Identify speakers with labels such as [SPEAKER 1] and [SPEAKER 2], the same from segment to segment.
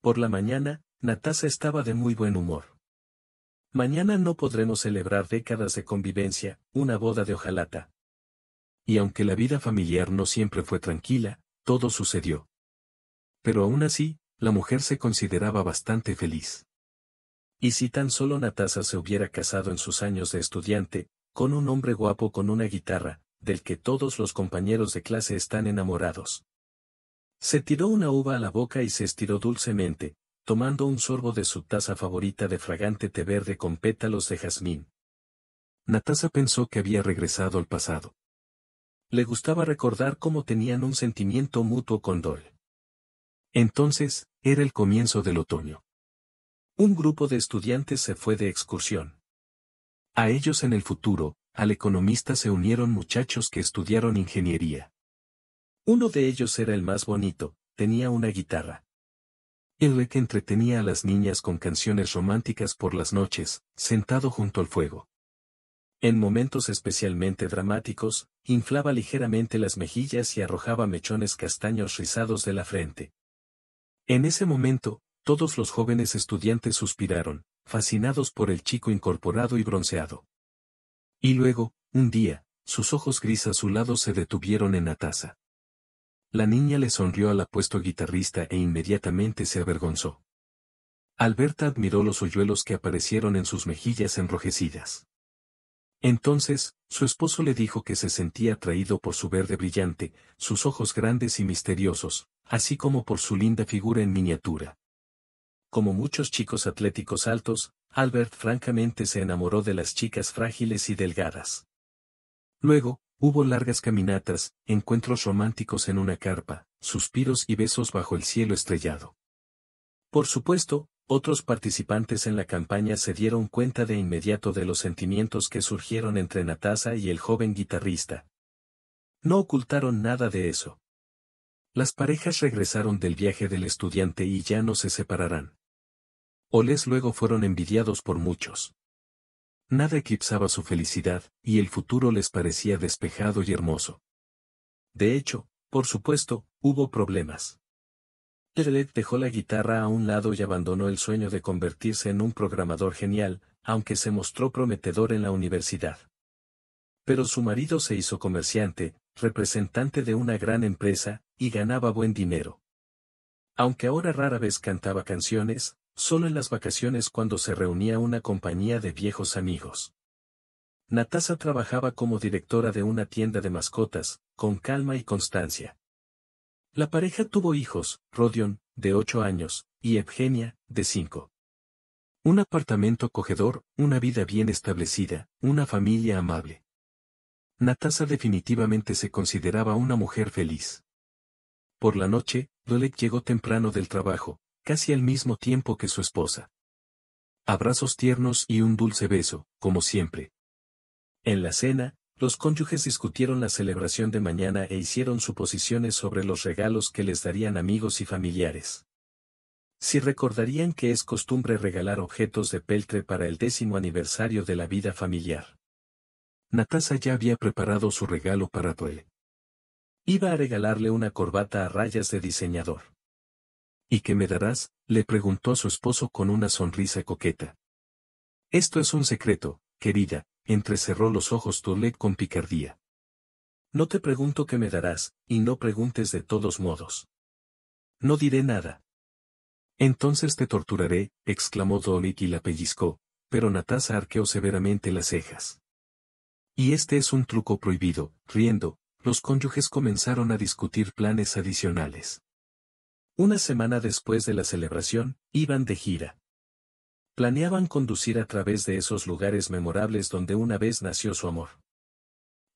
[SPEAKER 1] Por la mañana, Natasa estaba de muy buen humor. Mañana no podremos celebrar décadas de convivencia, una boda de hojalata. Y aunque la vida familiar no siempre fue tranquila, todo sucedió. Pero aún así, la mujer se consideraba bastante feliz. Y si tan solo Natasa se hubiera casado en sus años de estudiante, con un hombre guapo con una guitarra, del que todos los compañeros de clase están enamorados. Se tiró una uva a la boca y se estiró dulcemente, tomando un sorbo de su taza favorita de fragante té verde con pétalos de jazmín. Natasa pensó que había regresado al pasado. Le gustaba recordar cómo tenían un sentimiento mutuo con Dol. Entonces, era el comienzo del otoño. Un grupo de estudiantes se fue de excursión. A ellos en el futuro, al economista se unieron muchachos que estudiaron ingeniería. Uno de ellos era el más bonito, tenía una guitarra. El que entretenía a las niñas con canciones románticas por las noches, sentado junto al fuego. En momentos especialmente dramáticos, inflaba ligeramente las mejillas y arrojaba mechones castaños rizados de la frente. En ese momento, todos los jóvenes estudiantes suspiraron, fascinados por el chico incorporado y bronceado. Y luego, un día, sus ojos gris azulados se detuvieron en Natasa. La niña le sonrió al apuesto guitarrista e inmediatamente se avergonzó. Alberta admiró los hoyuelos que aparecieron en sus mejillas enrojecidas. Entonces, su esposo le dijo que se sentía atraído por su verde brillante, sus ojos grandes y misteriosos, así como por su linda figura en miniatura. Como muchos chicos atléticos altos, Albert francamente se enamoró de las chicas frágiles y delgadas. Luego, hubo largas caminatas, encuentros románticos en una carpa, suspiros y besos bajo el cielo estrellado. Por supuesto, otros participantes en la campaña se dieron cuenta de inmediato de los sentimientos que surgieron entre Natasa y el joven guitarrista. No ocultaron nada de eso. Las parejas regresaron del viaje del estudiante y ya no se separarán. Oles luego fueron envidiados por muchos. Nada eclipsaba su felicidad, y el futuro les parecía despejado y hermoso. De hecho, por supuesto, hubo problemas. Terlet dejó la guitarra a un lado y abandonó el sueño de convertirse en un programador genial, aunque se mostró prometedor en la universidad. Pero su marido se hizo comerciante, representante de una gran empresa, y ganaba buen dinero. Aunque ahora rara vez cantaba canciones, solo en las vacaciones cuando se reunía una compañía de viejos amigos. Natasa trabajaba como directora de una tienda de mascotas, con calma y constancia. La pareja tuvo hijos, Rodion, de 8 años, y Evgenia, de 5. Un apartamento acogedor, una vida bien establecida, una familia amable. Natasa definitivamente se consideraba una mujer feliz. Por la noche, Oleg llegó temprano del trabajo, casi al mismo tiempo que su esposa. Abrazos tiernos y un dulce beso, como siempre. En la cena, los cónyuges discutieron la celebración de mañana e hicieron suposiciones sobre los regalos que les darían amigos y familiares. Si recordarían que es costumbre regalar objetos de peltre para el 10º aniversario de la vida familiar. Natasa ya había preparado su regalo para Toel. Iba a regalarle una corbata a rayas de diseñador. ¿Y qué me darás?, le preguntó a su esposo con una sonrisa coqueta. Esto es un secreto, querida, entrecerró los ojos Tolet con picardía. No te pregunto qué me darás, y no preguntes de todos modos. No diré nada. Entonces te torturaré, exclamó Tolet y la pellizcó, pero Natasa arqueó severamente las cejas. Y este es un truco prohibido, riendo, los cónyuges comenzaron a discutir planes adicionales. Una semana después de la celebración, iban de gira. Planeaban conducir a través de esos lugares memorables donde una vez nació su amor.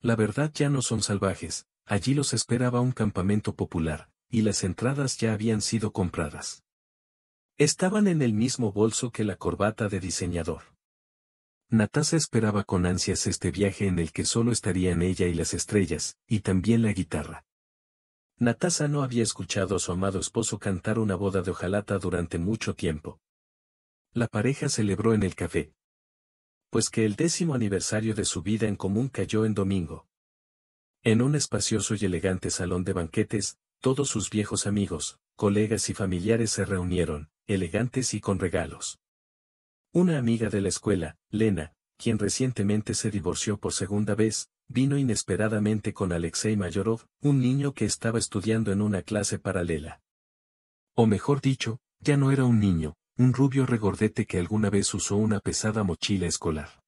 [SPEAKER 1] La verdad ya no son salvajes, allí los esperaba un campamento popular, y las entradas ya habían sido compradas. Estaban en el mismo bolso que la corbata de diseñador. Natasa esperaba con ansias este viaje en el que solo estarían ella y las estrellas, y también la guitarra. Natasa no había escuchado a su amado esposo cantar una boda de hojalata durante mucho tiempo. La pareja celebró en el café. Pues que el 10º aniversario de su vida en común cayó en domingo. En un espacioso y elegante salón de banquetes, todos sus viejos amigos, colegas y familiares se reunieron, elegantes y con regalos. Una amiga de la escuela, Lena, quien recientemente se divorció por segunda vez, vino inesperadamente con Alexei Mayorov, un niño que estaba estudiando en una clase paralela. O mejor dicho, ya no era un niño, un rubio regordete que alguna vez usó una pesada mochila escolar.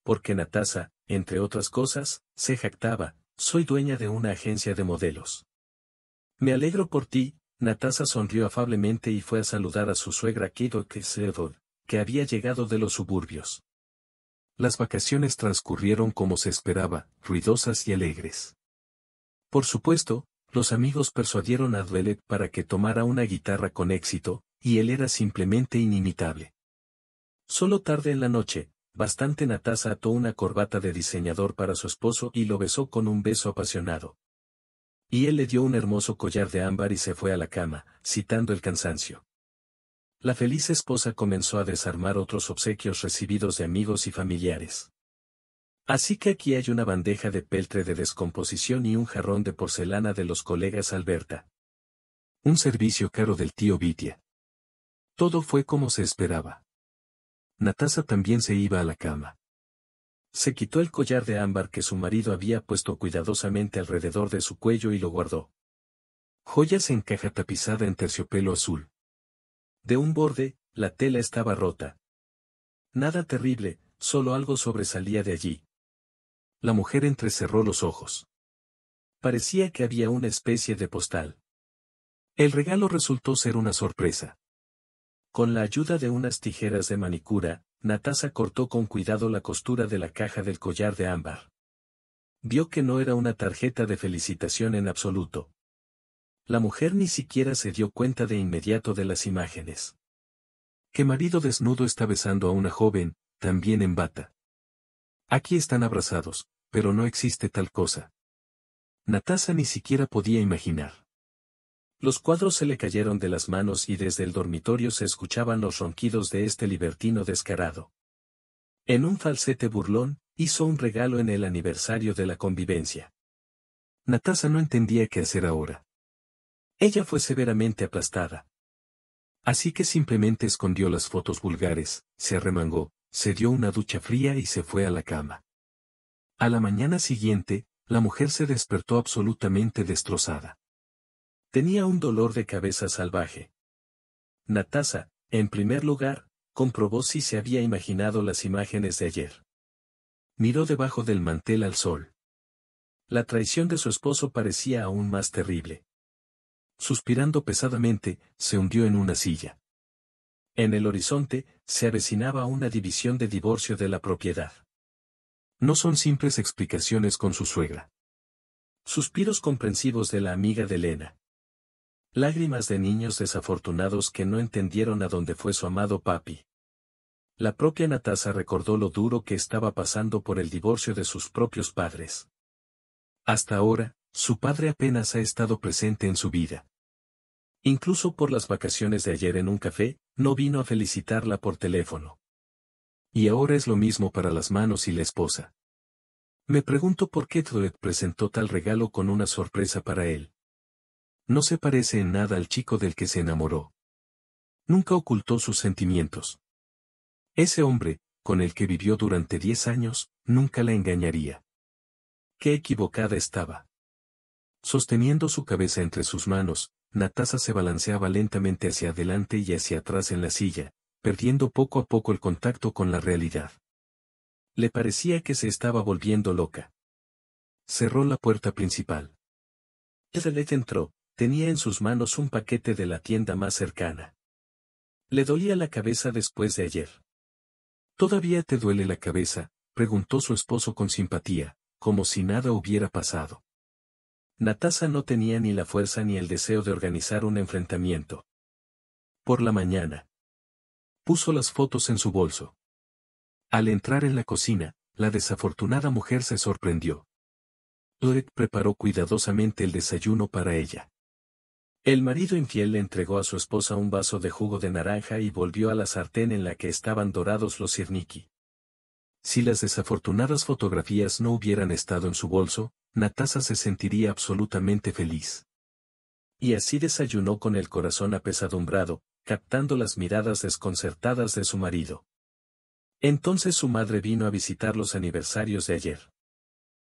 [SPEAKER 1] Porque Natasa, entre otras cosas, se jactaba: soy dueña de una agencia de modelos. Me alegro por ti. Natasa sonrió afablemente y fue a saludar a su suegra Kido Kesedov, que había llegado de los suburbios. Las vacaciones transcurrieron como se esperaba, ruidosas y alegres. Por supuesto, los amigos persuadieron a Dwelet para que tomara una guitarra con éxito, y él era simplemente inimitable. Solo tarde en la noche, bastante Natasa ató una corbata de diseñador para su esposo y lo besó con un beso apasionado. Y él le dio un hermoso collar de ámbar y se fue a la cama, citando el cansancio. La feliz esposa comenzó a desarmar otros obsequios recibidos de amigos y familiares. Así que aquí hay una bandeja de peltre de descomposición y un jarrón de porcelana de los colegas Alberta. Un servicio caro del tío Vitia. Todo fue como se esperaba. Natasa también se iba a la cama. Se quitó el collar de ámbar que su marido había puesto cuidadosamente alrededor de su cuello y lo guardó. Joyas en caja tapizada en terciopelo azul. De un borde, la tela estaba rota. Nada terrible, solo algo sobresalía de allí. La mujer entrecerró los ojos. Parecía que había una especie de postal. El regalo resultó ser una sorpresa. Con la ayuda de unas tijeras de manicura, Natasa cortó con cuidado la costura de la caja del collar de ámbar. Vio que no era una tarjeta de felicitación en absoluto. La mujer ni siquiera se dio cuenta de inmediato de las imágenes. Que marido desnudo está besando a una joven, también en bata. Aquí están abrazados, pero no existe tal cosa. Natasa ni siquiera podía imaginar. Los cuadros se le cayeron de las manos y desde el dormitorio se escuchaban los ronquidos de este libertino descarado. En un falsete burlón, hizo un regalo en el aniversario de la convivencia. Natasa no entendía qué hacer ahora. Ella fue severamente aplastada. Así que simplemente escondió las fotos vulgares, se arremangó, se dio una ducha fría y se fue a la cama. A la mañana siguiente, la mujer se despertó absolutamente destrozada. Tenía un dolor de cabeza salvaje. Natasa, en primer lugar, comprobó si se había imaginado las imágenes de ayer. Miró debajo del mantel al sol. La traición de su esposo parecía aún más terrible. Suspirando pesadamente, se hundió en una silla. En el horizonte, se avecinaba una división de divorcio de la propiedad. No son simples explicaciones con su suegra. Suspiros comprensivos de la amiga de Lena. Lágrimas de niños desafortunados que no entendieron a dónde fue su amado papi. La propia Natasa recordó lo duro que estaba pasando por el divorcio de sus propios padres. Hasta ahora, su padre apenas ha estado presente en su vida. Incluso por las vacaciones de ayer en un café, no vino a felicitarla por teléfono. Y ahora es lo mismo para las manos y la esposa. Me pregunto por qué Dwelet presentó tal regalo con una sorpresa para él. No se parece en nada al chico del que se enamoró. Nunca ocultó sus sentimientos. Ese hombre, con el que vivió durante 10 años, nunca la engañaría. Qué equivocada estaba. Sosteniendo su cabeza entre sus manos, Natasa se balanceaba lentamente hacia adelante y hacia atrás en la silla, perdiendo poco a poco el contacto con la realidad. Le parecía que se estaba volviendo loca. Cerró la puerta principal. Dwelet entró. Tenía en sus manos un paquete de la tienda más cercana. Le dolía la cabeza después de ayer. ¿Todavía te duele la cabeza?, preguntó su esposo con simpatía, como si nada hubiera pasado. Natasa no tenía ni la fuerza ni el deseo de organizar un enfrentamiento. Por la mañana. Puso las fotos en su bolso. Al entrar en la cocina, la desafortunada mujer se sorprendió. Dwelet preparó cuidadosamente el desayuno para ella. El marido infiel le entregó a su esposa un vaso de jugo de naranja y volvió a la sartén en la que estaban dorados los sirniki. Si las desafortunadas fotografías no hubieran estado en su bolso, Natasa se sentiría absolutamente feliz. Y así desayunó con el corazón apesadumbrado, captando las miradas desconcertadas de su marido. Entonces su madre vino a visitar los aniversarios de ayer.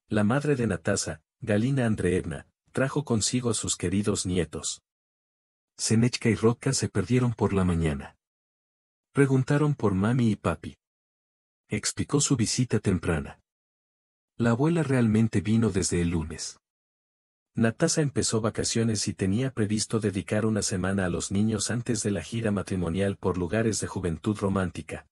[SPEAKER 1] La madre de Natasa, Galina Andreevna, trajo consigo a sus queridos nietos. Senechka y Roka se perdieron por la mañana. Preguntaron por mami y papi. Explicó su visita temprana. La abuela realmente vino desde el lunes. Natasa empezó vacaciones y tenía previsto dedicar una semana a los niños antes de la gira matrimonial por lugares de juventud romántica.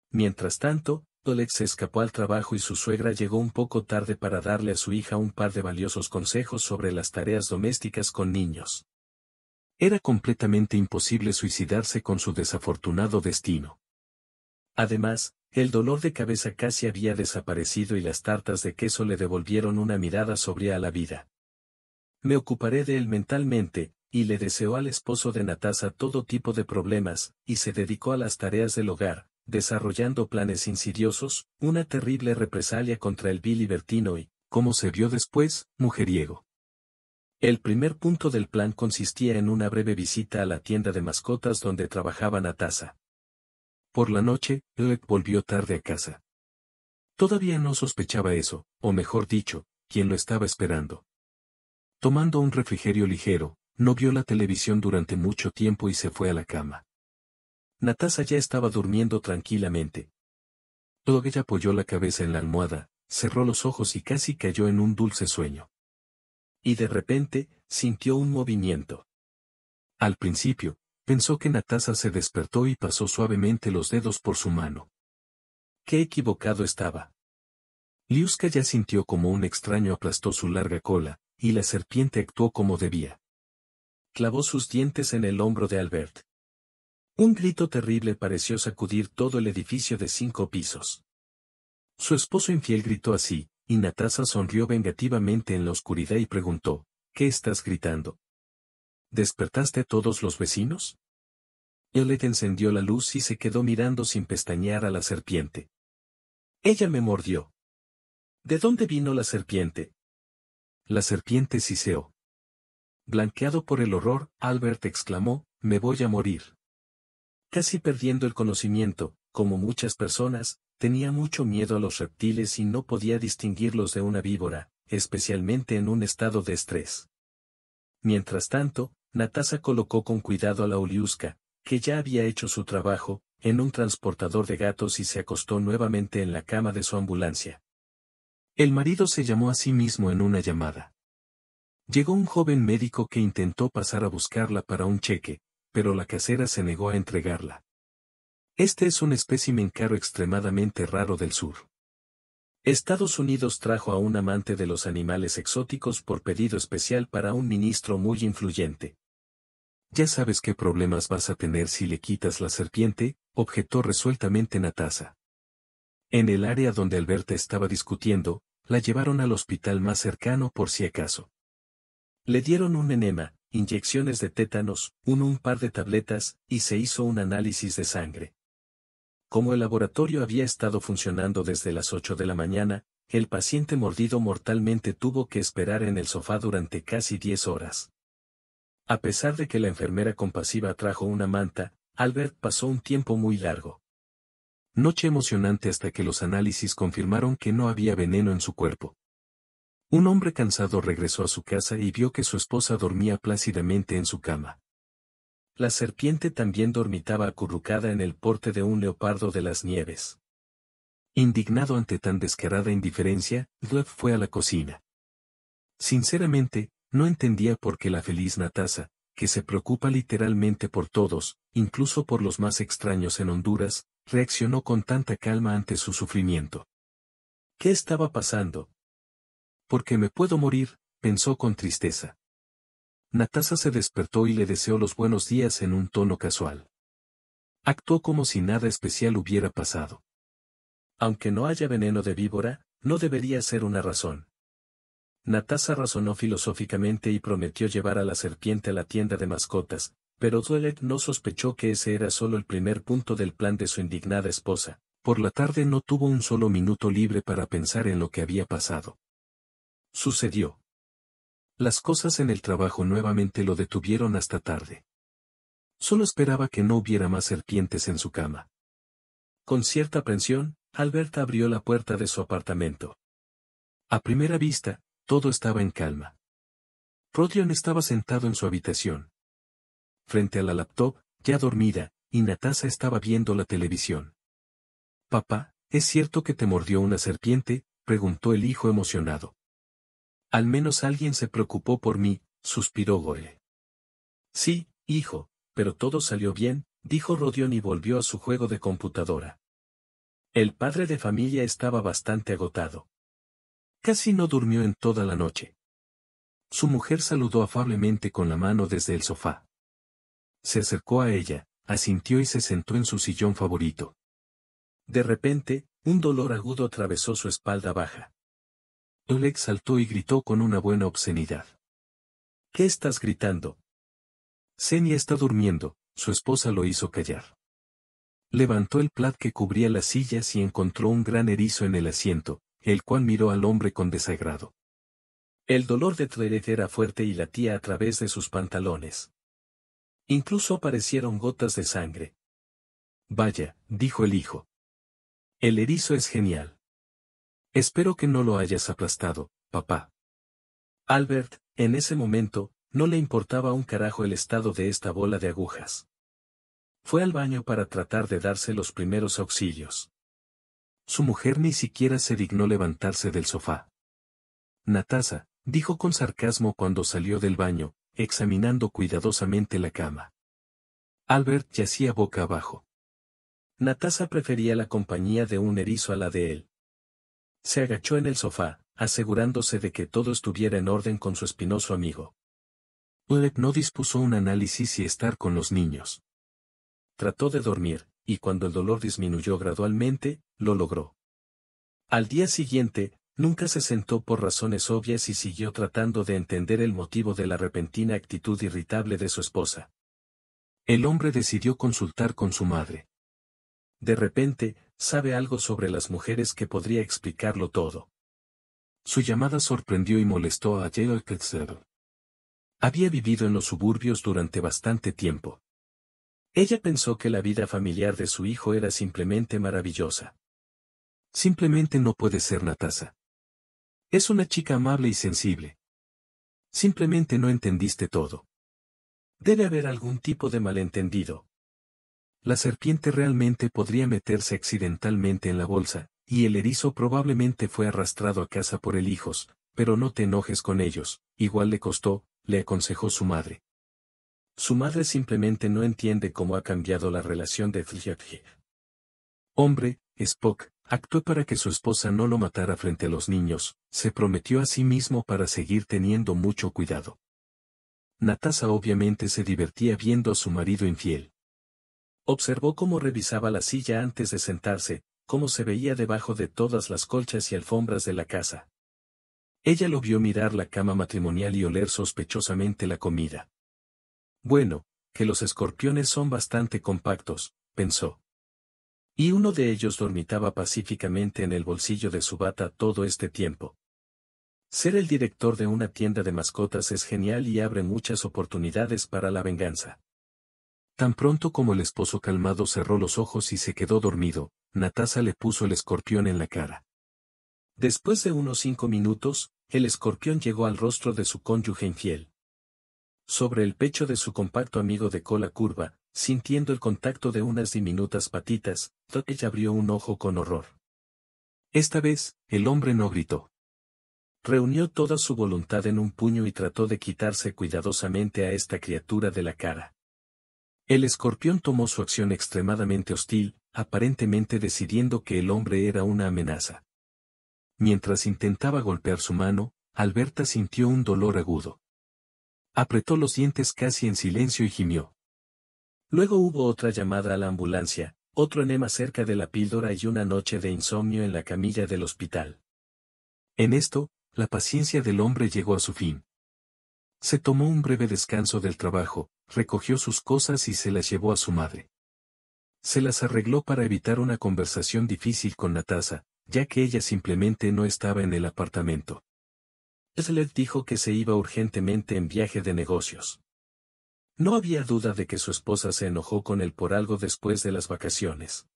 [SPEAKER 1] Mientras tanto, Oleg se escapó al trabajo y su suegra llegó un poco tarde para darle a su hija un par de valiosos consejos sobre las tareas domésticas con niños. Era completamente imposible suicidarse con su desafortunado destino. Además, el dolor de cabeza casi había desaparecido y las tartas de queso le devolvieron una mirada sobria a la vida. Me ocuparé de él mentalmente, y le deseó al esposo de Natasa todo tipo de problemas, y se dedicó a las tareas del hogar, desarrollando planes insidiosos, una terrible represalia contra el vil libertino y, como se vio después, mujeriego. El primer punto del plan consistía en una breve visita a la tienda de mascotas donde trabajaba Natasa. Por la noche, Oleg volvió tarde a casa. Todavía no sospechaba eso, o mejor dicho, quién lo estaba esperando. Tomando un refrigerio ligero, no vio la televisión durante mucho tiempo y se fue a la cama. Natasa ya estaba durmiendo tranquilamente. Oleg apoyó la cabeza en la almohada, cerró los ojos y casi cayó en un dulce sueño. Y de repente, sintió un movimiento. Al principio, pensó que Natasa se despertó y pasó suavemente los dedos por su mano. ¡Qué equivocado estaba! Liuska ya sintió como un extraño aplastó su larga cola, y la serpiente actuó como debía. Clavó sus dientes en el hombro de Albert. Un grito terrible pareció sacudir todo el edificio de 5 pisos. Su esposo infiel gritó así, y Natasa sonrió vengativamente en la oscuridad y preguntó, ¿qué estás gritando? ¿Despertaste a todos los vecinos? Oleg encendió la luz y se quedó mirando sin pestañear a la serpiente. Ella me mordió. ¿De dónde vino la serpiente? La serpiente siseó. Blanqueado por el horror, Albert exclamó, me voy a morir. Casi perdiendo el conocimiento, como muchas personas, tenía mucho miedo a los reptiles y no podía distinguirlos de una víbora, especialmente en un estado de estrés. Mientras tanto, Natasa colocó con cuidado a la Oliuska, que ya había hecho su trabajo, en un transportador de gatos y se acostó nuevamente en la cama de su ambulancia. El marido se llamó a sí mismo en una llamada. Llegó un joven médico que intentó pasar a buscarla para un cheque, pero la casera se negó a entregarla. Este es un espécimen caro extremadamente raro del sur. Estados Unidos trajo a un amante de los animales exóticos por pedido especial para un ministro muy influyente. Ya sabes qué problemas vas a tener si le quitas la serpiente, objetó resueltamente Natasa. En el área donde Alberta estaba discutiendo, la llevaron al hospital más cercano por si acaso. Le dieron un enema, inyecciones de tétanos, un par de tabletas, y se hizo un análisis de sangre. Como el laboratorio había estado funcionando desde las 8 de la mañana, el paciente mordido mortalmente tuvo que esperar en el sofá durante casi 10 horas. A pesar de que la enfermera compasiva trajo una manta, Albert pasó un tiempo muy largo. Noche emocionante hasta que los análisis confirmaron que no había veneno en su cuerpo. Un hombre cansado regresó a su casa y vio que su esposa dormía plácidamente en su cama. La serpiente también dormitaba acurrucada en el porte de un leopardo de las nieves. Indignado ante tan descarada indiferencia, Gleb fue a la cocina. Sinceramente, no entendía por qué la feliz Natasa, que se preocupa literalmente por todos, incluso por los más extraños en Honduras, reaccionó con tanta calma ante su sufrimiento. ¿Qué estaba pasando? Porque me puedo morir, pensó con tristeza. Natasa se despertó y le deseó los buenos días en un tono casual. Actuó como si nada especial hubiera pasado. Aunque no haya veneno de víbora, no debería ser una razón. Natasa razonó filosóficamente y prometió llevar a la serpiente a la tienda de mascotas, pero Oleg no sospechó que ese era solo el primer punto del plan de su indignada esposa. Por la tarde no tuvo un solo minuto libre para pensar en lo que había pasado. Sucedió. Las cosas en el trabajo nuevamente lo detuvieron hasta tarde. Solo esperaba que no hubiera más serpientes en su cama. Con cierta aprensión, Albert abrió la puerta de su apartamento. A primera vista, todo estaba en calma. Rodion estaba sentado en su habitación, frente a la laptop, ya dormida, y Natasha estaba viendo la televisión. «Papá, ¿es cierto que te mordió una serpiente?», preguntó el hijo emocionado. «Al menos alguien se preocupó por mí», suspiró Goe. «Sí, hijo, pero todo salió bien», dijo Rodion y volvió a su juego de computadora. El padre de familia estaba bastante agotado. Casi no durmió en toda la noche. Su mujer saludó afablemente con la mano desde el sofá. Se acercó a ella, asintió y se sentó en su sillón favorito. De repente, un dolor agudo atravesó su espalda baja. Oleg saltó y gritó con una buena obscenidad. «¿Qué estás gritando?» «Xenia está durmiendo», su esposa lo hizo callar. Levantó el plaid que cubría las sillas y encontró un gran erizo en el asiento, el cual miró al hombre con desagrado. El dolor de Tvereth era fuerte y latía a través de sus pantalones. Incluso aparecieron gotas de sangre. «Vaya», dijo el hijo. «El erizo es genial. Espero que no lo hayas aplastado, papá». Albert, en ese momento, no le importaba un carajo el estado de esta bola de agujas. Fue al baño para tratar de darse los primeros auxilios. Su mujer ni siquiera se dignó levantarse del sofá. «Natasha», dijo con sarcasmo cuando salió del baño, examinando cuidadosamente la cama. Albert yacía boca abajo. Natasha prefería la compañía de un erizo a la de él. Se agachó en el sofá, asegurándose de que todo estuviera en orden con su espinoso amigo. Oleg no dispuso un análisis y estar con los niños. Trató de dormir, y cuando el dolor disminuyó gradualmente, lo logró. Al día siguiente, nunca se sentó por razones obvias y siguió tratando de entender el motivo de la repentina actitud irritable de su esposa. El hombre decidió consultar con su madre. De repente, sabe algo sobre las mujeres que podría explicarlo todo. Su llamada sorprendió y molestó a Yale Ketzer. Había vivido en los suburbios durante bastante tiempo. Ella pensó que la vida familiar de su hijo era simplemente maravillosa. Simplemente no puede ser Natasha. Es una chica amable y sensible. Simplemente no entendiste todo. Debe haber algún tipo de malentendido. La serpiente realmente podría meterse accidentalmente en la bolsa, y el erizo probablemente fue arrastrado a casa por el hijos, pero no te enojes con ellos, igual le costó, le aconsejó su madre. Su madre simplemente no entiende cómo ha cambiado la relación de Fliak. Hombre, Spock, actuó para que su esposa no lo matara frente a los niños, se prometió a sí mismo para seguir teniendo mucho cuidado. Natasha obviamente se divertía viendo a su marido infiel. Observó cómo revisaba la silla antes de sentarse, cómo se veía debajo de todas las colchas y alfombras de la casa. Ella lo vio mirar la cama matrimonial y oler sospechosamente la comida. Bueno, que los escorpiones son bastante compactos, pensó. Y uno de ellos dormitaba pacíficamente en el bolsillo de su bata todo este tiempo. Ser el director de una tienda de mascotas es genial y abre muchas oportunidades para la venganza. Tan pronto como el esposo calmado cerró los ojos y se quedó dormido, Natasha le puso el escorpión en la cara. Después de unos 5 minutos, el escorpión llegó al rostro de su cónyuge infiel. Sobre el pecho de su compacto amigo de cola curva, sintiendo el contacto de unas diminutas patitas, ella abrió un ojo con horror. Esta vez, el hombre no gritó. Reunió toda su voluntad en un puño y trató de quitarse cuidadosamente a esta criatura de la cara. El escorpión tomó su acción extremadamente hostil, aparentemente decidiendo que el hombre era una amenaza. Mientras intentaba golpear su mano, Alberta sintió un dolor agudo. Apretó los dientes casi en silencio y gimió. Luego hubo otra llamada a la ambulancia, otro enema cerca de la píldora y una noche de insomnio en la camilla del hospital. En esto, la paciencia del hombre llegó a su fin. Se tomó un breve descanso del trabajo, recogió sus cosas y se las llevó a su madre. Se las arregló para evitar una conversación difícil con Natasha, ya que ella simplemente no estaba en el apartamento. Sled dijo que se iba urgentemente en viaje de negocios. No había duda de que su esposa se enojó con él por algo después de las vacaciones.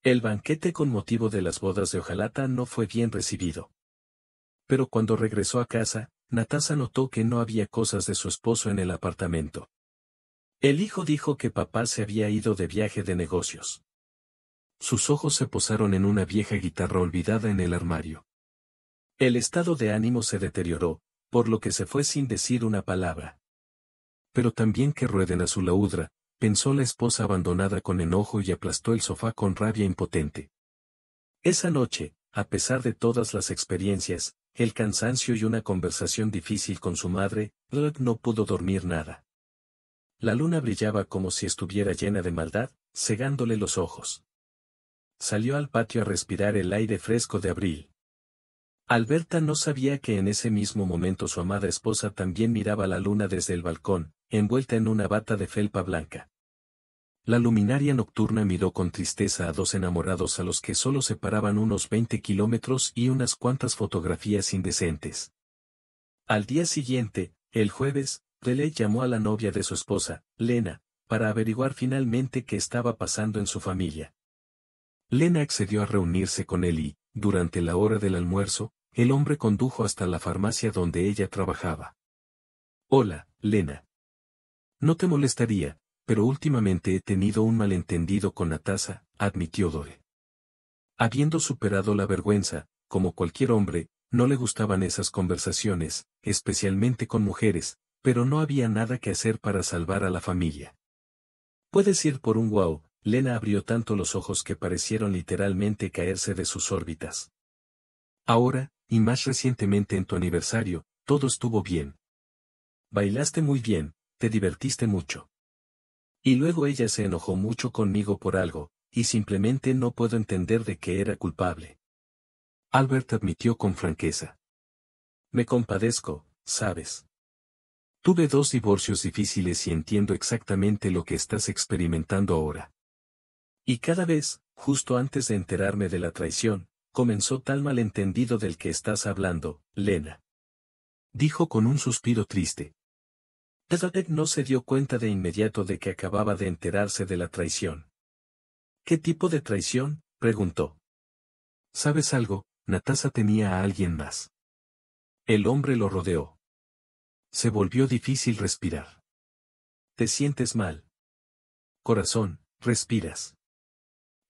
[SPEAKER 1] El banquete con motivo de las bodas de Ojalata no fue bien recibido. Pero cuando regresó a casa, Natasa notó que no había cosas de su esposo en el apartamento. El hijo dijo que papá se había ido de viaje de negocios. Sus ojos se posaron en una vieja guitarra olvidada en el armario. El estado de ánimo se deterioró, por lo que se fue sin decir una palabra. Pero también que rueden a su laudra, pensó la esposa abandonada con enojo y aplastó el sofá con rabia impotente. Esa noche, a pesar de todas las experiencias, el cansancio y una conversación difícil con su madre, Rod no pudo dormir nada. La luna brillaba como si estuviera llena de maldad, cegándole los ojos. Salió al patio a respirar el aire fresco de abril. Alberta no sabía que en ese mismo momento su amada esposa también miraba la luna desde el balcón, envuelta en una bata de felpa blanca. La luminaria nocturna miró con tristeza a dos enamorados a los que solo separaban unos 20 kilómetros y unas cuantas fotografías indecentes. Al día siguiente, el jueves, Raleigh llamó a la novia de su esposa, Lena, para averiguar finalmente qué estaba pasando en su familia. Lena accedió a reunirse con él y, durante la hora del almuerzo, el hombre condujo hasta la farmacia donde ella trabajaba. «Hola, Lena. No te molestaría, pero últimamente he tenido un malentendido con Natasa», admitió Dore. Habiendo superado la vergüenza, como cualquier hombre, no le gustaban esas conversaciones, especialmente con mujeres, pero no había nada que hacer para salvar a la familia. «Puedes ir por un guau». Lena abrió tanto los ojos que parecieron literalmente caerse de sus órbitas. «Ahora, y más recientemente en tu aniversario, todo estuvo bien. Bailaste muy bien, te divertiste mucho. Y luego ella se enojó mucho conmigo por algo, y simplemente no puedo entender de qué era culpable». Albert admitió con franqueza. «Me compadezco, ¿sabes? Tuve 2 divorcios difíciles y entiendo exactamente lo que estás experimentando ahora. Y cada vez, justo antes de enterarme de la traición, comenzó tal malentendido del que estás hablando, Lena», dijo con un suspiro triste. Elodie no se dio cuenta de inmediato de que acababa de enterarse de la traición. «¿Qué tipo de traición?», preguntó. «¿Sabes algo? Natasa tenía a alguien más». El hombre lo rodeó. Se volvió difícil respirar. «¿Te sientes mal? Corazón, respiras.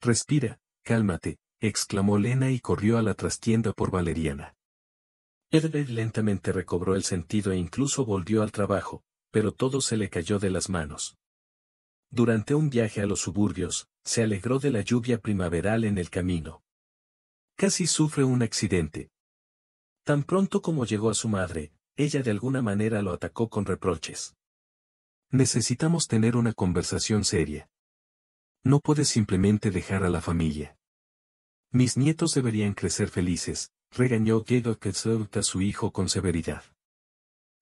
[SPEAKER 1] Respira, cálmate», exclamó Lena y corrió a la trastienda por valeriana. Edward lentamente recobró el sentido e incluso volvió al trabajo, pero todo se le cayó de las manos. Durante un viaje a los suburbios, se alegró de la lluvia primaveral en el camino. Casi sufre un accidente. Tan pronto como llegó a su madre, ella de alguna manera lo atacó con reproches. «Necesitamos tener una conversación seria. No puedes simplemente dejar a la familia. Mis nietos deberían crecer felices», regañó Gedoketsugt a su hijo con severidad.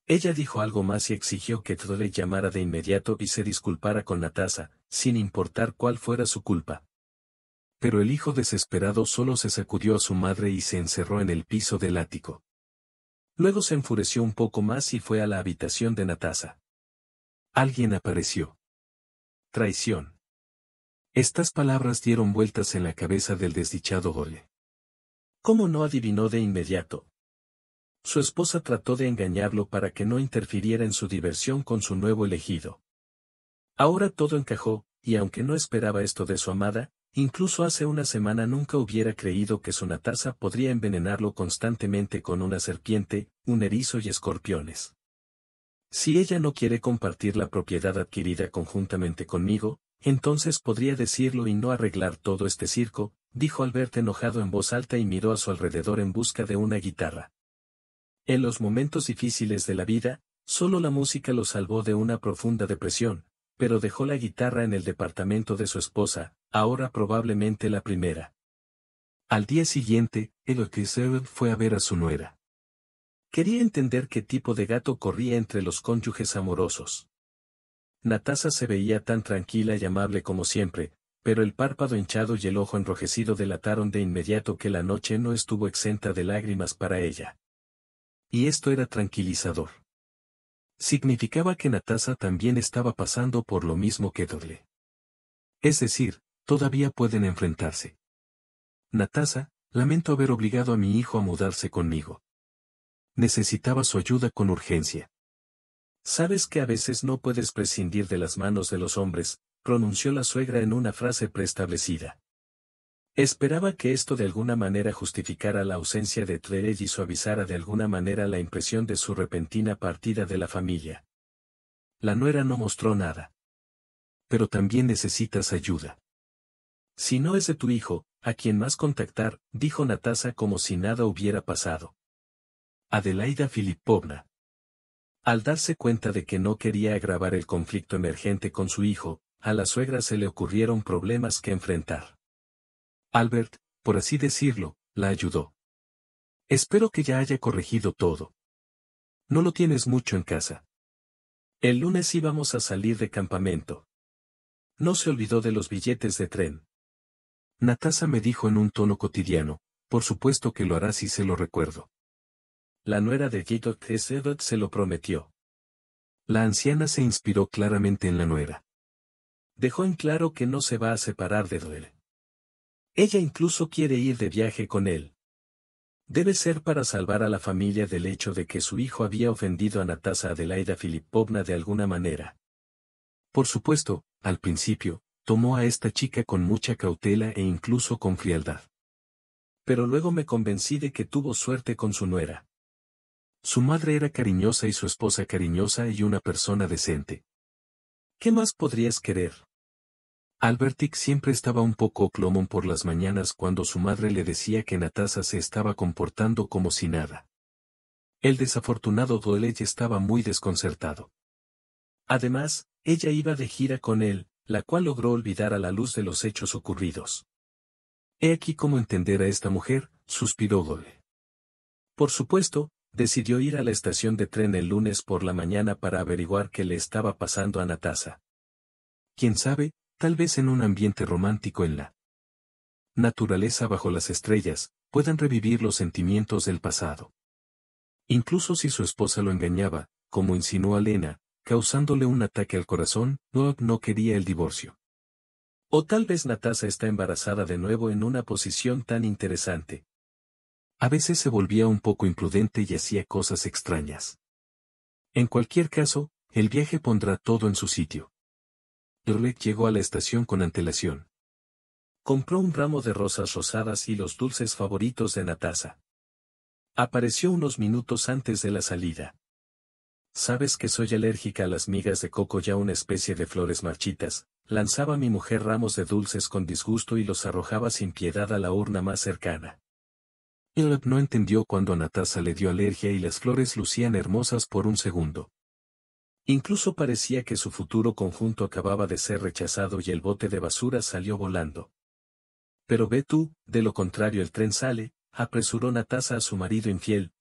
[SPEAKER 1] Ella dijo algo más y exigió que Todle llamara de inmediato y se disculpara con Natasa, sin importar cuál fuera su culpa. Pero el hijo desesperado solo se sacudió a su madre y se encerró en el piso del ático. Luego se enfureció un poco más y fue a la habitación de Natasa. Alguien apareció. «Traición». Estas palabras dieron vueltas en la cabeza del desdichado Gole. ¿Cómo no adivinó de inmediato? Su esposa trató de engañarlo para que no interfiriera en su diversión con su nuevo elegido. Ahora todo encajó, y aunque no esperaba esto de su amada, incluso hace una semana nunca hubiera creído que su Natasa podría envenenarlo constantemente con una serpiente, un erizo y escorpiones. «Si ella no quiere compartir la propiedad adquirida conjuntamente conmigo, entonces podría decirlo y no arreglar todo este circo», dijo Albert enojado en voz alta y miró a su alrededor en busca de una guitarra. En los momentos difíciles de la vida, solo la música lo salvó de una profunda depresión, pero dejó la guitarra en el departamento de su esposa, ahora probablemente la primera. Al día siguiente, Elokiseur fue a ver a su nuera. Quería entender qué tipo de gato corría entre los cónyuges amorosos. Natasa se veía tan tranquila y amable como siempre, pero el párpado hinchado y el ojo enrojecido delataron de inmediato que la noche no estuvo exenta de lágrimas para ella. Y esto era tranquilizador. Significaba que Natasa también estaba pasando por lo mismo que Dole. Es decir, todavía pueden enfrentarse. Natasa, lamento haber obligado a mi hijo a mudarse conmigo. Necesitaba su ayuda con urgencia. Sabes que a veces no puedes prescindir de las manos de los hombres, pronunció la suegra en una frase preestablecida. Esperaba que esto de alguna manera justificara la ausencia de Trelell y suavizara de alguna manera la impresión de su repentina partida de la familia. La nuera no mostró nada. Pero también necesitas ayuda. Si no es de tu hijo, ¿a quién más contactar?, dijo Natasa como si nada hubiera pasado. Adelaida Filipovna. Al darse cuenta de que no quería agravar el conflicto emergente con su hijo, a la suegra se le ocurrieron problemas que enfrentar. Albert, por así decirlo, la ayudó. Espero que ya haya corregido todo. No lo tienes mucho en casa. El lunes íbamos a salir de campamento. No se olvidó de los billetes de tren. Natasa me dijo en un tono cotidiano, por supuesto que lo hará si se lo recuerdo. La nuera de Jacob Edward se lo prometió. La anciana se inspiró claramente en la nuera. Dejó en claro que no se va a separar de Doyle. Ella incluso quiere ir de viaje con él. Debe ser para salvar a la familia del hecho de que su hijo había ofendido a Natasa Adelaida Filipovna de alguna manera. Por supuesto, al principio, tomó a esta chica con mucha cautela e incluso con frialdad. Pero luego me convencí de que tuvo suerte con su nuera. Su madre era cariñosa y su esposa cariñosa y una persona decente. ¿Qué más podrías querer? Albertic siempre estaba un poco clomón por las mañanas cuando su madre le decía que Natasa se estaba comportando como si nada. El desafortunado Doyle estaba muy desconcertado. Además, ella iba de gira con él, la cual logró olvidar a la luz de los hechos ocurridos. He aquí cómo entender a esta mujer, suspiró Doyle. Por supuesto, decidió ir a la estación de tren el lunes por la mañana para averiguar qué le estaba pasando a Natasa. ¿Quién sabe? Tal vez en un ambiente romántico en la naturaleza bajo las estrellas, puedan revivir los sentimientos del pasado. Incluso si su esposa lo engañaba, como insinuó Lena, causándole un ataque al corazón, no quería el divorcio. O tal vez Natasa está embarazada de nuevo en una posición tan interesante. A veces se volvía un poco imprudente y hacía cosas extrañas. En cualquier caso, el viaje pondrá todo en su sitio. Dorlet llegó a la estación con antelación. Compró un ramo de rosas rosadas y los dulces favoritos de Natasa. Apareció unos minutos antes de la salida. Sabes que soy alérgica a las migas de coco, ya una especie de flores marchitas. Lanzaba mi mujer ramos de dulces con disgusto y los arrojaba sin piedad a la urna más cercana. Elab no entendió cuando a Natasa le dio alergia y las flores lucían hermosas por un segundo. Incluso parecía que su futuro conjunto acababa de ser rechazado y el bote de basura salió volando. Pero ve tú, de lo contrario el tren sale, apresuró Natasa a su marido infiel.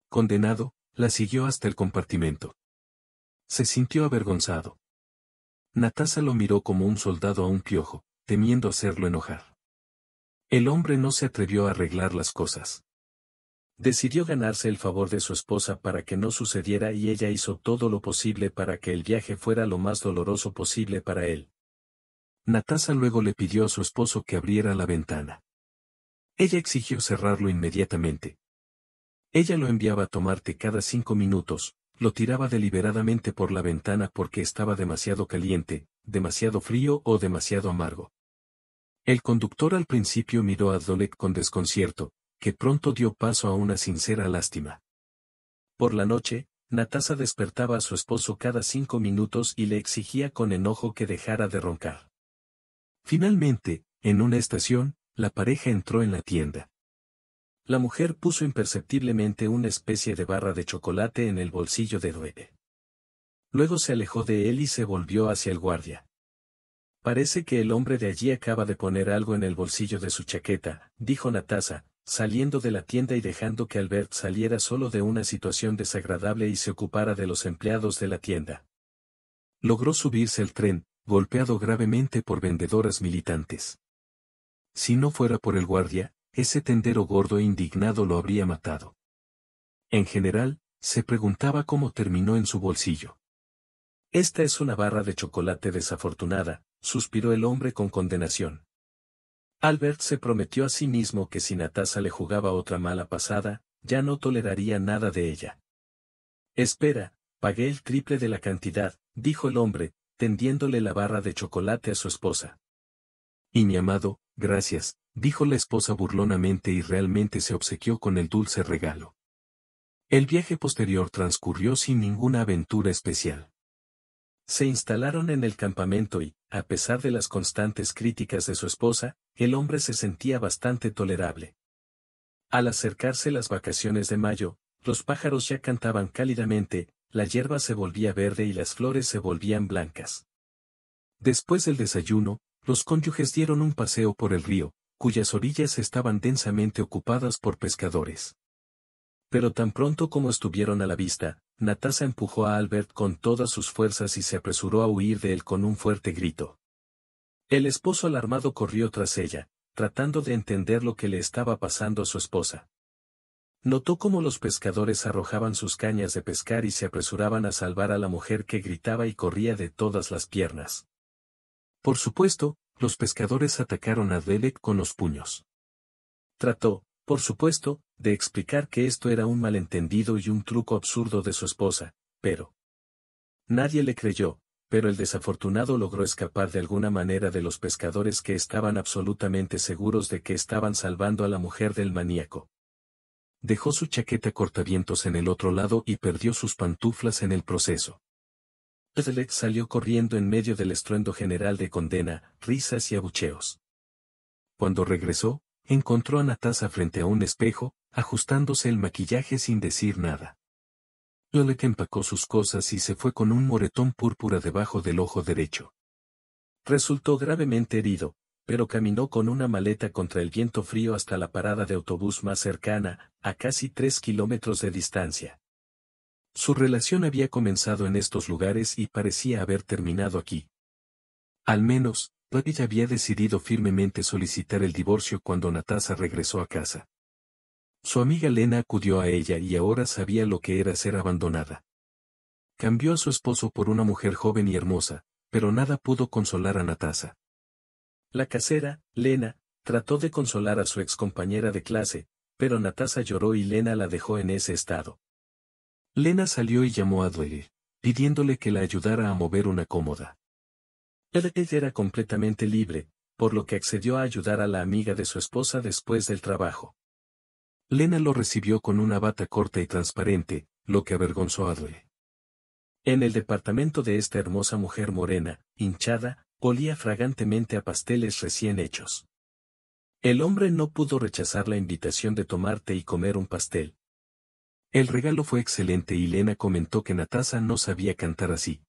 [SPEAKER 1] Condenado, la siguió hasta el compartimento. Se sintió avergonzado. Natasa lo miró como un soldado a un piojo, temiendo hacerlo enojar. El hombre no se atrevió a arreglar las cosas. Decidió ganarse el favor de su esposa para que no sucediera y ella hizo todo lo posible para que el viaje fuera lo más doloroso posible para él. Natasa luego le pidió a su esposo que abriera la ventana. Ella exigió cerrarlo inmediatamente. Ella lo enviaba a tomar té cada 5 minutos, lo tiraba deliberadamente por la ventana porque estaba demasiado caliente, demasiado frío o demasiado amargo. El conductor al principio miró a Dolek con desconcierto, que pronto dio paso a una sincera lástima. Por la noche, Natasa despertaba a su esposo cada 5 minutos y le exigía con enojo que dejara de roncar. Finalmente, en una estación, la pareja entró en la tienda. La mujer puso imperceptiblemente una especie de barra de chocolate en el bolsillo de Doyle. Luego se alejó de él y se volvió hacia el guardia. Parece que el hombre de allí acaba de poner algo en el bolsillo de su chaqueta, dijo Natasa, saliendo de la tienda y dejando que Albert saliera solo de una situación desagradable y se ocupara de los empleados de la tienda. Logró subirse al tren, golpeado gravemente por vendedoras militantes. Si no fuera por el guardia, ese tendero gordo e indignado lo habría matado. En general, se preguntaba cómo terminó en su bolsillo. Esta es una barra de chocolate desafortunada, suspiró el hombre con condenación. Albert se prometió a sí mismo que si Natasha le jugaba otra mala pasada, ya no toleraría nada de ella. Espera, pagué el triple de la cantidad, dijo el hombre, tendiéndole la barra de chocolate a su esposa. Y mi amado, gracias, dijo la esposa burlonamente y realmente se obsequió con el dulce regalo. El viaje posterior transcurrió sin ninguna aventura especial. Se instalaron en el campamento y, a pesar de las constantes críticas de su esposa, el hombre se sentía bastante tolerable. Al acercarse las vacaciones de mayo, los pájaros ya cantaban cálidamente, la hierba se volvía verde y las flores se volvían blancas. Después del desayuno, los cónyuges dieron un paseo por el río, cuyas orillas estaban densamente ocupadas por pescadores. Pero tan pronto como estuvieron a la vista, Natasha empujó a Albert con todas sus fuerzas y se apresuró a huir de él con un fuerte grito. El esposo alarmado corrió tras ella, tratando de entender lo que le estaba pasando a su esposa. Notó cómo los pescadores arrojaban sus cañas de pescar y se apresuraban a salvar a la mujer que gritaba y corría de todas las piernas. Por supuesto, los pescadores atacaron a Derek con los puños. Trató, por supuesto, de explicar que esto era un malentendido y un truco absurdo de su esposa, pero nadie le creyó, pero el desafortunado logró escapar de alguna manera de los pescadores que estaban absolutamente seguros de que estaban salvando a la mujer del maníaco. Dejó su chaqueta cortavientos en el otro lado y perdió sus pantuflas en el proceso. Derek salió corriendo en medio del estruendo general de condena, risas y abucheos. Cuando regresó, encontró a Natasha frente a un espejo, ajustándose el maquillaje sin decir nada. Derek empacó sus cosas y se fue con un moretón púrpura debajo del ojo derecho. Resultó gravemente herido, pero caminó con una maleta contra el viento frío hasta la parada de autobús más cercana, a casi 3 kilómetros de distancia. Su relación había comenzado en estos lugares y parecía haber terminado aquí. Al menos, ella había decidido firmemente solicitar el divorcio cuando Natasha regresó a casa. Su amiga Lena acudió a ella y ahora sabía lo que era ser abandonada. Cambió a su esposo por una mujer joven y hermosa, pero nada pudo consolar a Natasha. La casera, Lena, trató de consolar a su excompañera de clase, pero Natasha lloró y Lena la dejó en ese estado. Lena salió y llamó a Derek, pidiéndole que la ayudara a mover una cómoda. Derek era completamente libre, por lo que accedió a ayudar a la amiga de su esposa después del trabajo. Lena lo recibió con una bata corta y transparente, lo que avergonzó a Derek. En el departamento de esta hermosa mujer morena, hinchada, olía fragantemente a pasteles recién hechos. El hombre no pudo rechazar la invitación de tomar té y comer un pastel. El regalo fue excelente y Lena comentó que Natasha no sabía cantar así.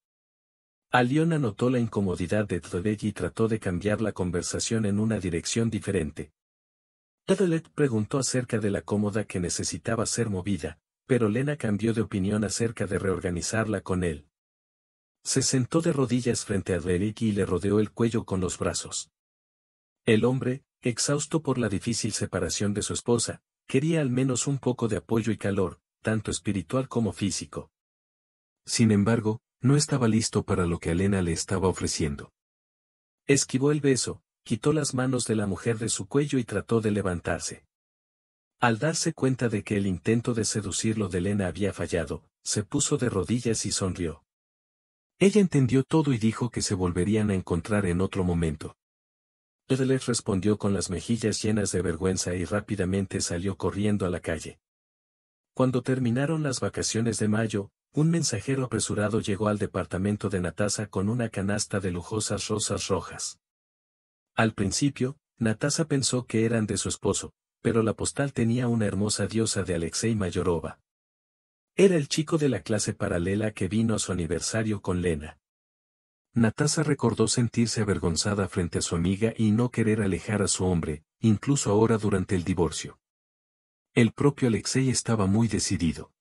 [SPEAKER 1] Aliona notó la incomodidad de Derek y trató de cambiar la conversación en una dirección diferente. Derek preguntó acerca de la cómoda que necesitaba ser movida, pero Lena cambió de opinión acerca de reorganizarla con él. Se sentó de rodillas frente a Derek y le rodeó el cuello con los brazos. El hombre, exhausto por la difícil separación de su esposa, quería al menos un poco de apoyo y calor, tanto espiritual como físico. Sin embargo, no estaba listo para lo que Lena le estaba ofreciendo. Esquivó el beso, quitó las manos de la mujer de su cuello y trató de levantarse. Al darse cuenta de que el intento de seducirlo de Lena había fallado, se puso de rodillas y sonrió. Ella entendió todo y dijo que se volverían a encontrar en otro momento. Derek respondió con las mejillas llenas de vergüenza y rápidamente salió corriendo a la calle. Cuando terminaron las vacaciones de mayo, un mensajero apresurado llegó al departamento de Natasha con una canasta de lujosas rosas rojas. Al principio, Natasha pensó que eran de su esposo, pero la postal tenía una hermosa diosa de Alexei Mayorova. Era el chico de la clase paralela que vino a su aniversario con Lena. Natasha recordó sentirse avergonzada frente a su amiga y no querer alejar a su hombre, incluso ahora durante el divorcio. El propio Alexei estaba muy decidido.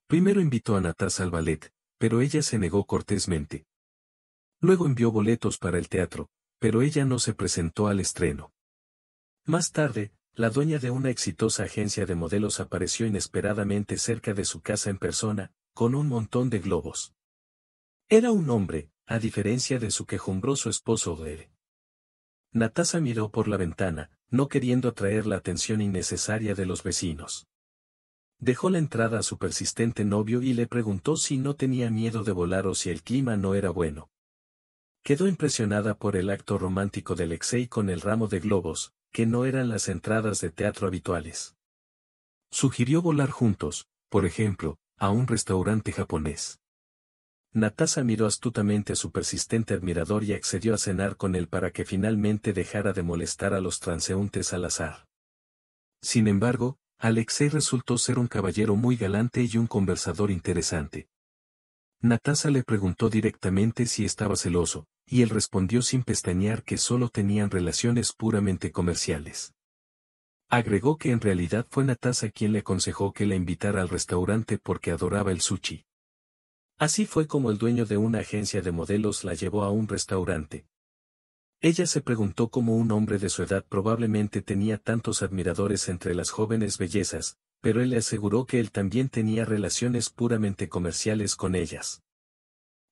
[SPEAKER 1] Primero invitó a Natasha al ballet, pero ella se negó cortésmente. Luego envió boletos para el teatro, pero ella no se presentó al estreno. Más tarde, la dueña de una exitosa agencia de modelos apareció inesperadamente cerca de su casa en persona, con un montón de globos. Era un hombre, a diferencia de su quejumbroso esposo Gere. Natasha miró por la ventana, no queriendo atraer la atención innecesaria de los vecinos. Dejó la entrada a su persistente novio y le preguntó si no tenía miedo de volar o si el clima no era bueno. Quedó impresionada por el acto romántico de Alexei con el ramo de globos, que no eran las entradas de teatro habituales. Sugirió volar juntos, por ejemplo, a un restaurante japonés. Natasha miró astutamente a su persistente admirador y accedió a cenar con él para que finalmente dejara de molestar a los transeúntes al azar. Sin embargo, Alexei resultó ser un caballero muy galante y un conversador interesante. Natasha le preguntó directamente si estaba celoso, y él respondió sin pestañear que solo tenían relaciones puramente comerciales. Agregó que en realidad fue Natasha quien le aconsejó que la invitara al restaurante porque adoraba el sushi. Así fue como el dueño de una agencia de modelos la llevó a un restaurante. Ella se preguntó cómo un hombre de su edad probablemente tenía tantos admiradores entre las jóvenes bellezas, pero él le aseguró que él también tenía relaciones puramente comerciales con ellas.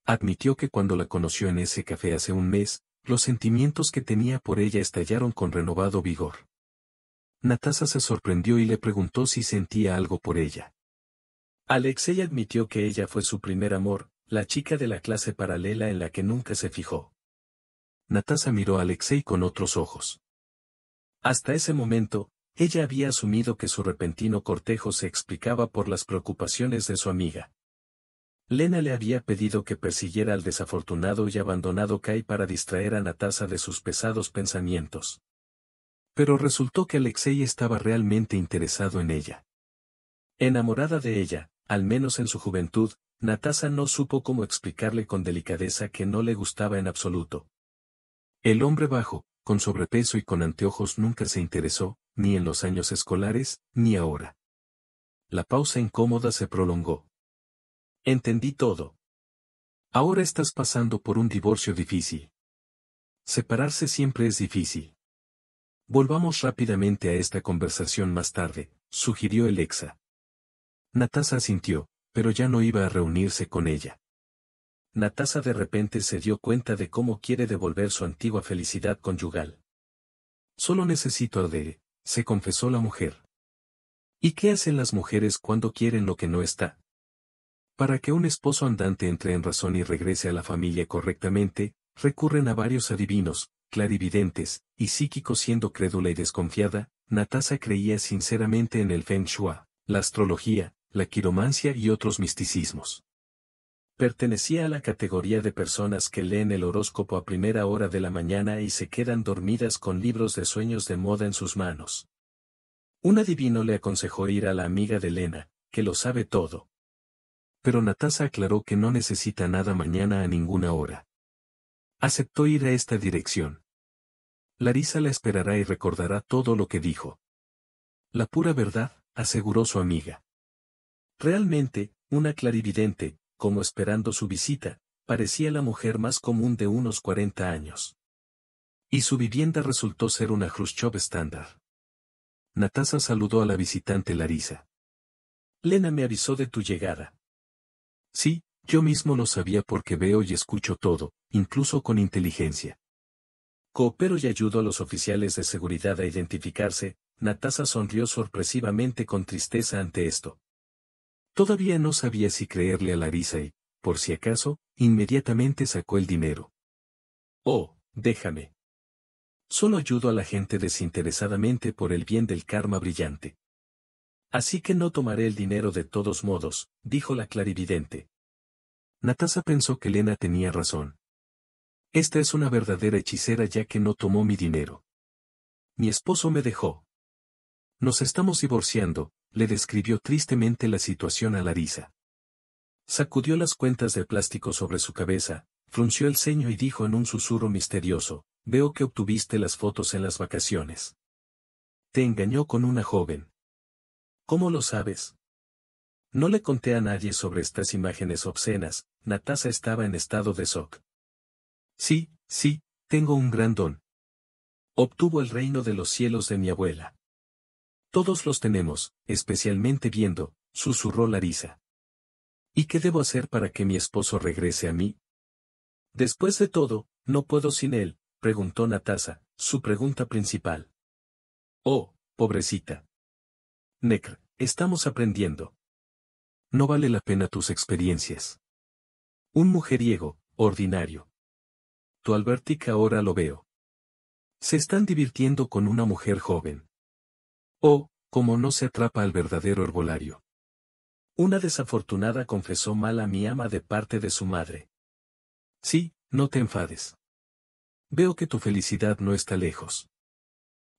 [SPEAKER 1] Admitió que cuando la conoció en ese café hace un mes, los sentimientos que tenía por ella estallaron con renovado vigor. Natasha se sorprendió y le preguntó si sentía algo por ella. Alexei admitió que ella fue su primer amor, la chica de la clase paralela en la que nunca se fijó. Natasha miró a Alexei con otros ojos. Hasta ese momento, ella había asumido que su repentino cortejo se explicaba por las preocupaciones de su amiga. Lena le había pedido que persiguiera al desafortunado y abandonado Kai para distraer a Natasha de sus pesados pensamientos. Pero resultó que Alexei estaba realmente interesado en ella. Enamorada de ella, al menos en su juventud, Natasha no supo cómo explicarle con delicadeza que no le gustaba en absoluto. El hombre bajo, con sobrepeso y con anteojos nunca se interesó, ni en los años escolares, ni ahora. La pausa incómoda se prolongó. Entendí todo. Ahora estás pasando por un divorcio difícil. Separarse siempre es difícil. Volvamos rápidamente a esta conversación más tarde, sugirió el exa. Natasha asintió, pero ya no iba a reunirse con ella. Natasha de repente se dio cuenta de cómo quiere devolver su antigua felicidad conyugal. Solo necesito a Dere, se confesó la mujer. ¿Y qué hacen las mujeres cuando quieren lo que no está? Para que un esposo andante entre en razón y regrese a la familia correctamente, recurren a varios adivinos, clarividentes, y psíquicos. Siendo crédula y desconfiada, Natasha creía sinceramente en el Feng Shui, la astrología, la quiromancia y otros misticismos. Pertenecía a la categoría de personas que leen el horóscopo a primera hora de la mañana y se quedan dormidas con libros de sueños de moda en sus manos. Un adivino le aconsejó ir a la amiga de Lena, que lo sabe todo. Pero Natasha aclaró que no necesita nada mañana a ninguna hora. Aceptó ir a esta dirección. Larisa la esperará y recordará todo lo que dijo. La pura verdad, aseguró su amiga. Realmente, una clarividente, como esperando su visita, parecía la mujer más común de unos 40 años. Y su vivienda resultó ser una Khrushchev estándar. Natasha saludó a la visitante Larisa. Lena me avisó de tu llegada. Sí, yo mismo lo sabía porque veo y escucho todo, incluso con inteligencia. Coopero y ayudo a los oficiales de seguridad a identificarse. Natasha sonrió sorpresivamente con tristeza ante esto. Todavía no sabía si creerle a Larisa y, por si acaso, inmediatamente sacó el dinero. Oh, déjame. Solo ayudo a la gente desinteresadamente por el bien del karma brillante. Así que no tomaré el dinero de todos modos, dijo la clarividente. Natasha pensó que Lena tenía razón. Esta es una verdadera hechicera ya que no tomó mi dinero. Mi esposo me dejó. Nos estamos divorciando, le describió tristemente la situación a Larisa. Sacudió las cuentas de plástico sobre su cabeza, frunció el ceño y dijo en un susurro misterioso, veo que obtuviste las fotos en las vacaciones. Te engañó con una joven. ¿Cómo lo sabes? No le conté a nadie sobre estas imágenes obscenas. Natasha estaba en estado de shock. Sí, tengo un gran don. Obtuvo el reino de los cielos de mi abuela. Todos los tenemos, especialmente viendo, susurró Larisa. ¿Y qué debo hacer para que mi esposo regrese a mí? Después de todo, no puedo sin él, preguntó Natasa, su pregunta principal. Oh, pobrecita. Necr, estamos aprendiendo. No vale la pena tus experiencias. Un mujeriego, ordinario. Tu Albertic ahora lo veo. Se están divirtiendo con una mujer joven. Oh, como no se atrapa al verdadero herbolario. Una desafortunada confesó mal a mi ama de parte de su madre. Sí, no te enfades. Veo que tu felicidad no está lejos.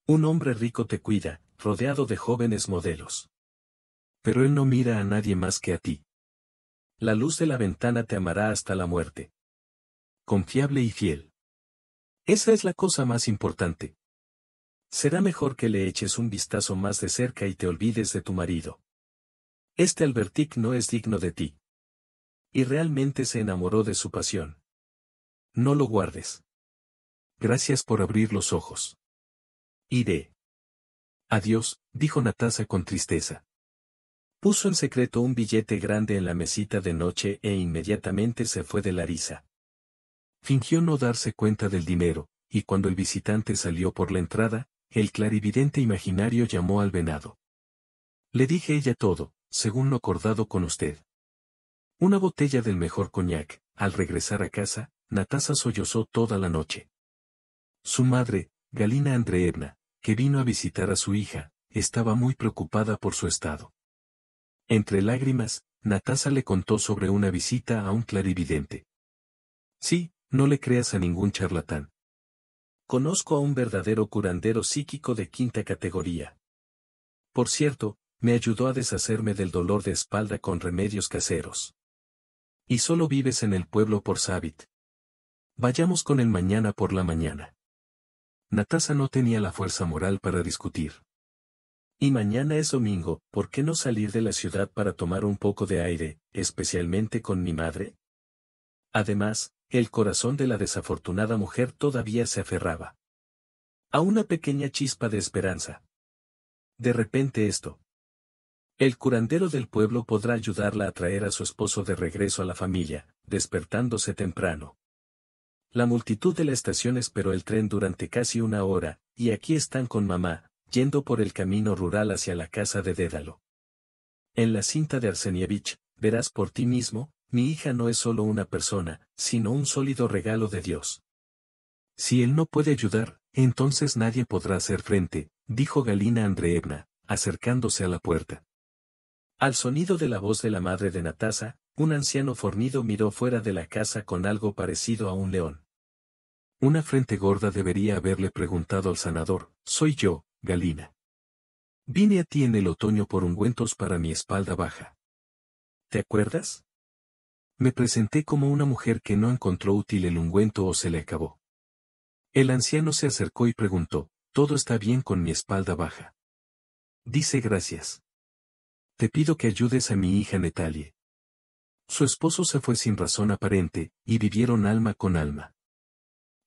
[SPEAKER 1] Un hombre rico te cuida, rodeado de jóvenes modelos. Pero él no mira a nadie más que a ti. La luz de la ventana te amará hasta la muerte. Confiable y fiel. Esa es la cosa más importante. Será mejor que le eches un vistazo más de cerca y te olvides de tu marido. Este Albertic no es digno de ti. Y realmente se enamoró de su pasión. No lo guardes. Gracias por abrir los ojos. Iré. Adiós, dijo Natasa con tristeza. Puso en secreto un billete grande en la mesita de noche e inmediatamente se fue de Larisa. Fingió no darse cuenta del dinero, y cuando el visitante salió por la entrada, el clarividente imaginario llamó al venado. Le dije ella todo, según lo acordado con usted. Una botella del mejor coñac. Al regresar a casa, Natasa sollozó toda la noche. Su madre, Galina Andreevna, que vino a visitar a su hija, estaba muy preocupada por su estado. Entre lágrimas, Natasa le contó sobre una visita a un clarividente. Sí, no le creas a ningún charlatán. Conozco a un verdadero curandero psíquico de quinta categoría. Por cierto, me ayudó a deshacerme del dolor de espalda con remedios caseros. Y solo vives en el pueblo por Sabit. Vayamos con él mañana por la mañana. Natasa no tenía la fuerza moral para discutir. Y mañana es domingo, ¿por qué no salir de la ciudad para tomar un poco de aire, especialmente con mi madre? Además, el corazón de la desafortunada mujer todavía se aferraba a una pequeña chispa de esperanza. De repente esto. El curandero del pueblo podrá ayudarla a traer a su esposo de regreso a la familia, despertándose temprano. La multitud de la estación esperó el tren durante casi una hora, y aquí están con mamá, yendo por el camino rural hacia la casa de Dédalo. En la cinta de Arsenievich, verás por ti mismo, mi hija no es solo una persona, sino un sólido regalo de Dios. Si él no puede ayudar, entonces nadie podrá hacer frente, dijo Galina Andreevna, acercándose a la puerta. Al sonido de la voz de la madre de Natasa, un anciano fornido miró fuera de la casa con algo parecido a un león. Una frente gorda debería haberle preguntado al sanador, soy yo, Galina. Vine a ti en el otoño por ungüentos para mi espalda baja. ¿Te acuerdas? Me presenté como una mujer que no encontró útil el ungüento o se le acabó. El anciano se acercó y preguntó, ¿todo está bien con mi espalda baja? Dice gracias. Te pido que ayudes a mi hija Natalie. Su esposo se fue sin razón aparente, y vivieron alma con alma.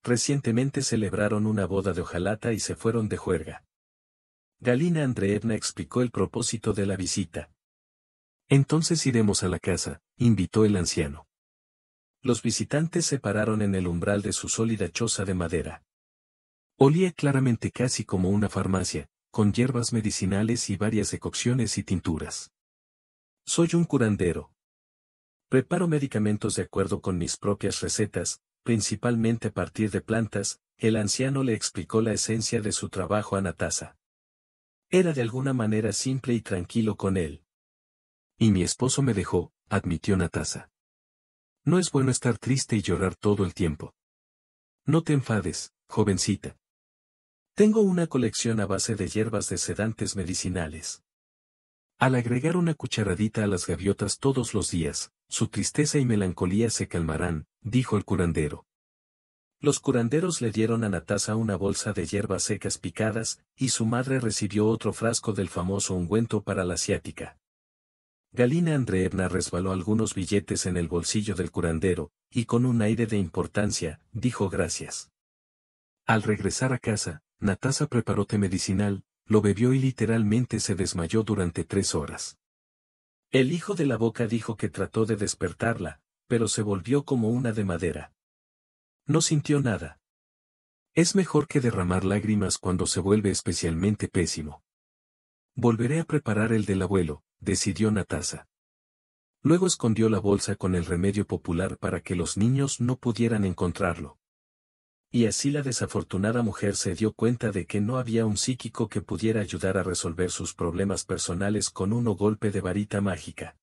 [SPEAKER 1] Recientemente celebraron una boda de hojalata y se fueron de juerga. Galina Andreevna explicó el propósito de la visita. Entonces iremos a la casa, invitó el anciano. Los visitantes se pararon en el umbral de su sólida choza de madera. Olía claramente casi como una farmacia, con hierbas medicinales y varias decocciones y tinturas. Soy un curandero. Preparo medicamentos de acuerdo con mis propias recetas, principalmente a partir de plantas. El anciano le explicó la esencia de su trabajo a Natasa. Era de alguna manera simple y tranquilo con él. Y mi esposo me dejó, admitió Natasa. No es bueno estar triste y llorar todo el tiempo. No te enfades, jovencita. Tengo una colección a base de hierbas de sedantes medicinales. Al agregar una cucharadita a las gaviotas todos los días, su tristeza y melancolía se calmarán, dijo el curandero. Los curanderos le dieron a Natasa una bolsa de hierbas secas picadas, y su madre recibió otro frasco del famoso ungüento para la ciática. Galina Andreevna resbaló algunos billetes en el bolsillo del curandero, y con un aire de importancia, dijo gracias. Al regresar a casa, Natasa preparó té medicinal, lo bebió y literalmente se desmayó durante 3 horas. El hijo de la boca dijo que trató de despertarla, pero se volvió como una de madera. No sintió nada. Es mejor que derramar lágrimas cuando se vuelve especialmente pésimo. Volveré a preparar el del abuelo, decidió Natasa. Luego escondió la bolsa con el remedio popular para que los niños no pudieran encontrarlo. Y así la desafortunada mujer se dio cuenta de que no había un psíquico que pudiera ayudar a resolver sus problemas personales con un golpe de varita mágica.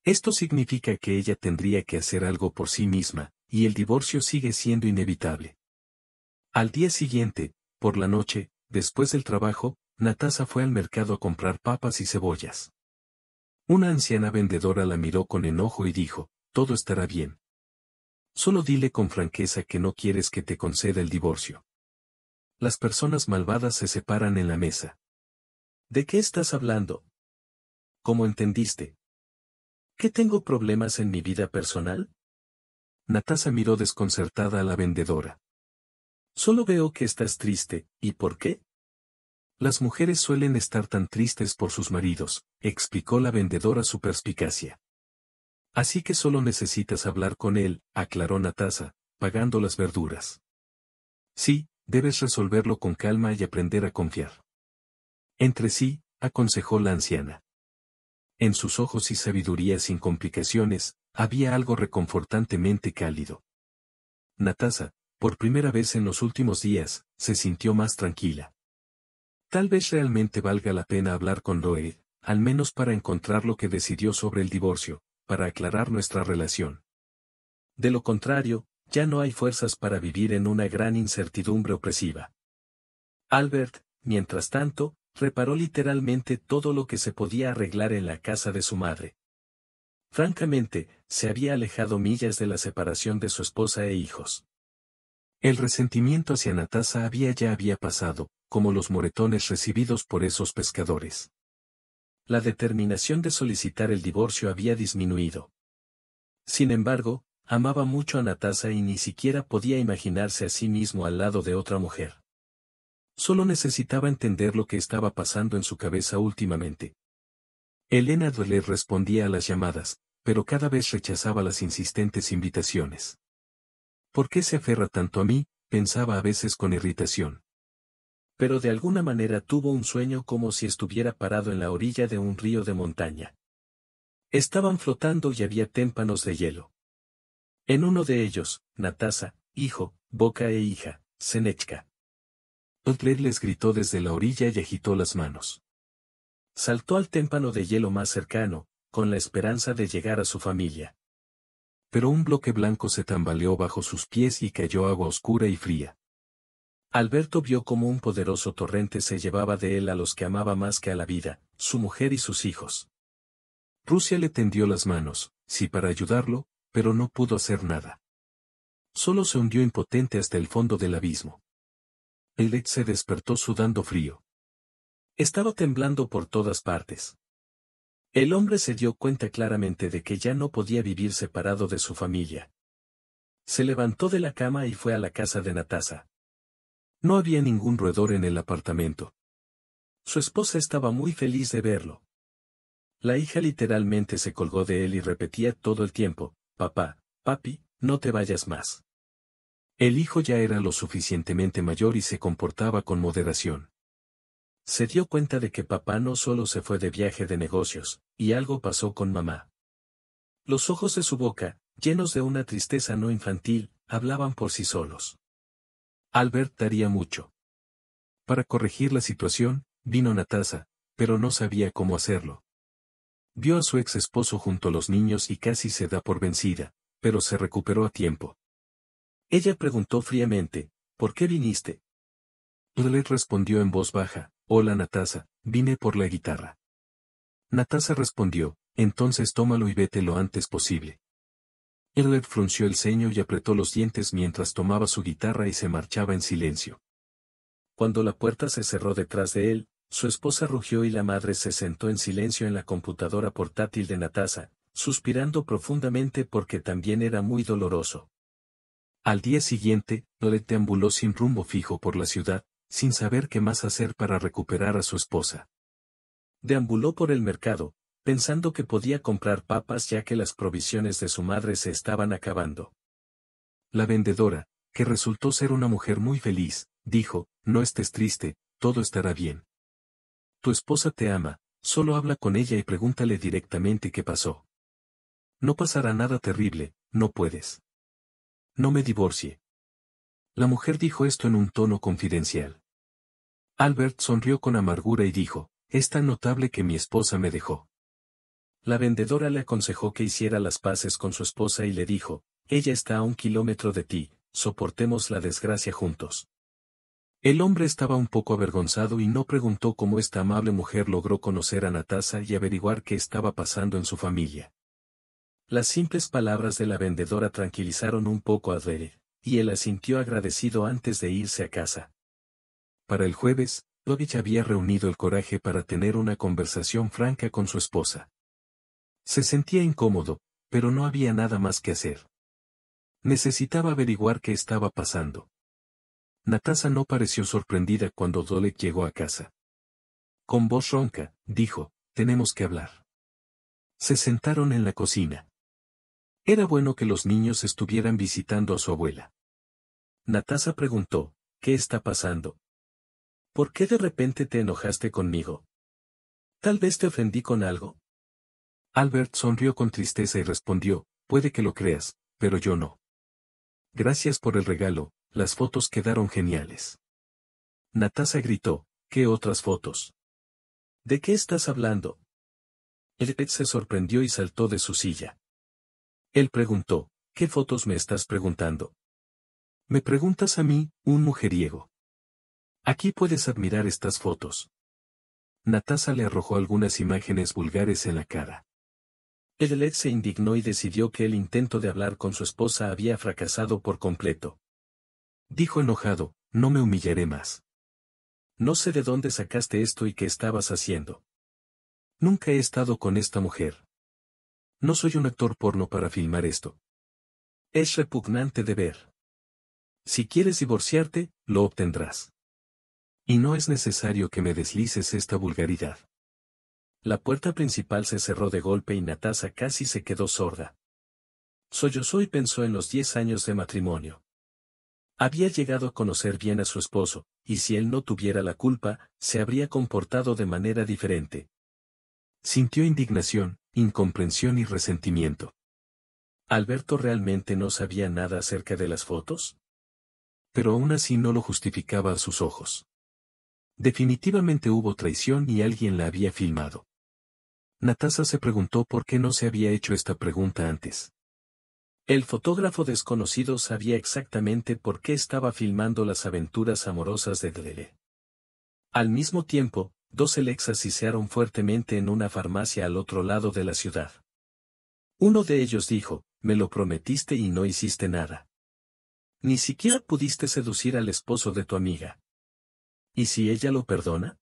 [SPEAKER 1] Esto significa que ella tendría que hacer algo por sí misma, y el divorcio sigue siendo inevitable. Al día siguiente, por la noche, después del trabajo, Natasa fue al mercado a comprar papas y cebollas. Una anciana vendedora la miró con enojo y dijo, todo estará bien. Solo dile con franqueza que no quieres que te conceda el divorcio. Las personas malvadas se separan en la mesa. ¿De qué estás hablando? ¿Cómo entendiste? ¿Que tengo problemas en mi vida personal? Natasa miró desconcertada a la vendedora. Solo veo que estás triste, ¿y por qué? Las mujeres suelen estar tan tristes por sus maridos, explicó la vendedora su perspicacia. Así que solo necesitas hablar con él, aclaró Natasa, pagando las verduras. Sí, debes resolverlo con calma y aprender a confiar. Entre sí, aconsejó la anciana. En sus ojos y sabiduría sin complicaciones, había algo reconfortantemente cálido. Natasa, por primera vez en los últimos días, se sintió más tranquila. Tal vez realmente valga la pena hablar con Loe, al menos para encontrar lo que decidió sobre el divorcio, para aclarar nuestra relación. De lo contrario, ya no hay fuerzas para vivir en una gran incertidumbre opresiva. Albert, mientras tanto, reparó literalmente todo lo que se podía arreglar en la casa de su madre. Francamente, se había alejado millas de la separación de su esposa e hijos. El resentimiento hacia Natasa había pasado, como los moretones recibidos por esos pescadores. La determinación de solicitar el divorcio había disminuido. Sin embargo, amaba mucho a Natasa y ni siquiera podía imaginarse a sí mismo al lado de otra mujer. Solo necesitaba entender lo que estaba pasando en su cabeza últimamente. Elena le respondía a las llamadas, pero cada vez rechazaba las insistentes invitaciones. ¿Por qué se aferra tanto a mí?, pensaba a veces con irritación. Pero de alguna manera tuvo un sueño como si estuviera parado en la orilla de un río de montaña. Estaban flotando y había témpanos de hielo. En uno de ellos, Natasa, hijo, boca e hija, Senechka. Otled les gritó desde la orilla y agitó las manos. Saltó al témpano de hielo más cercano, con la esperanza de llegar a su familia. Pero un bloque blanco se tambaleó bajo sus pies y cayó agua oscura y fría. Alberto vio cómo un poderoso torrente se llevaba de él a los que amaba más que a la vida, su mujer y sus hijos. Rusia le tendió las manos, sí para ayudarlo, pero no pudo hacer nada. Solo se hundió impotente hasta el fondo del abismo. Elec se despertó sudando frío. Estaba temblando por todas partes. El hombre se dio cuenta claramente de que ya no podía vivir separado de su familia. Se levantó de la cama y fue a la casa de Natasa. No había ningún roedor en el apartamento. Su esposa estaba muy feliz de verlo. La hija literalmente se colgó de él y repetía todo el tiempo, papá, papi, no te vayas más. El hijo ya era lo suficientemente mayor y se comportaba con moderación. Se dio cuenta de que papá no solo se fue de viaje de negocios, y algo pasó con mamá. Los ojos de su boca, llenos de una tristeza no infantil, hablaban por sí solos. Albert daría mucho. Para corregir la situación, vino Natasa, pero no sabía cómo hacerlo. Vio a su ex esposo junto a los niños y casi se da por vencida, pero se recuperó a tiempo. Ella preguntó fríamente, ¿por qué viniste? Oleg respondió en voz baja, hola Natasa, vine por la guitarra. Natasa respondió, entonces tómalo y vete lo antes posible. Oleg frunció el ceño y apretó los dientes mientras tomaba su guitarra y se marchaba en silencio. Cuando la puerta se cerró detrás de él, su esposa rugió y la madre se sentó en silencio en la computadora portátil de Natasa, suspirando profundamente porque también era muy doloroso. Al día siguiente, Oleg deambuló sin rumbo fijo por la ciudad, sin saber qué más hacer para recuperar a su esposa. Deambuló por el mercado, pensando que podía comprar papas ya que las provisiones de su madre se estaban acabando. La vendedora, que resultó ser una mujer muy feliz, dijo, no estés triste, todo estará bien. Tu esposa te ama, solo habla con ella y pregúntale directamente qué pasó. No pasará nada terrible, no puedes. No me divorcie. La mujer dijo esto en un tono confidencial. Albert sonrió con amargura y dijo, es tan notable que mi esposa me dejó. La vendedora le aconsejó que hiciera las paces con su esposa y le dijo, ella está a 1 kilómetro de ti, soportemos la desgracia juntos. El hombre estaba un poco avergonzado y no preguntó cómo esta amable mujer logró conocer a Natasa y averiguar qué estaba pasando en su familia. Las simples palabras de la vendedora tranquilizaron un poco a Dre, y él asintió agradecido antes de irse a casa. Para el jueves, Dovich había reunido el coraje para tener una conversación franca con su esposa. Se sentía incómodo, pero no había nada más que hacer. Necesitaba averiguar qué estaba pasando. Natasa no pareció sorprendida cuando Dolek llegó a casa. Con voz ronca, dijo, tenemos que hablar. Se sentaron en la cocina. Era bueno que los niños estuvieran visitando a su abuela. Natasa preguntó, ¿qué está pasando? ¿Por qué de repente te enojaste conmigo? ¿Tal vez te ofendí con algo? Albert sonrió con tristeza y respondió, puede que lo creas, pero yo no. Gracias por el regalo, las fotos quedaron geniales. Natasa gritó, ¿qué otras fotos? ¿De qué estás hablando? El pet se sorprendió y saltó de su silla. Él preguntó, ¿qué fotos me estás preguntando? Me preguntas a mí, un mujeriego. Aquí puedes admirar estas fotos. Natasa le arrojó algunas imágenes vulgares en la cara. Edelet se indignó y decidió que el intento de hablar con su esposa había fracasado por completo. Dijo enojado, no me humillaré más. No sé de dónde sacaste esto y qué estabas haciendo. Nunca he estado con esta mujer. No soy un actor porno para filmar esto. Es repugnante de ver. Si quieres divorciarte, lo obtendrás. Y no es necesario que me deslices esta vulgaridad. La puerta principal se cerró de golpe y Natasa casi se quedó sorda. Sollozó y pensó en los 10 años de matrimonio. Había llegado a conocer bien a su esposo, y si él no tuviera la culpa, se habría comportado de manera diferente. Sintió indignación, incomprensión y resentimiento. ¿Alberto realmente no sabía nada acerca de las fotos? Pero aún así no lo justificaba a sus ojos. Definitivamente hubo traición y alguien la había filmado. Natasa se preguntó por qué no se había hecho esta pregunta antes. El fotógrafo desconocido sabía exactamente por qué estaba filmando las aventuras amorosas de Dlele. Al mismo tiempo, dos Alexas sisearon fuertemente en una farmacia al otro lado de la ciudad. Uno de ellos dijo, me lo prometiste y no hiciste nada. Ni siquiera pudiste seducir al esposo de tu amiga. ¿Y si ella lo perdona?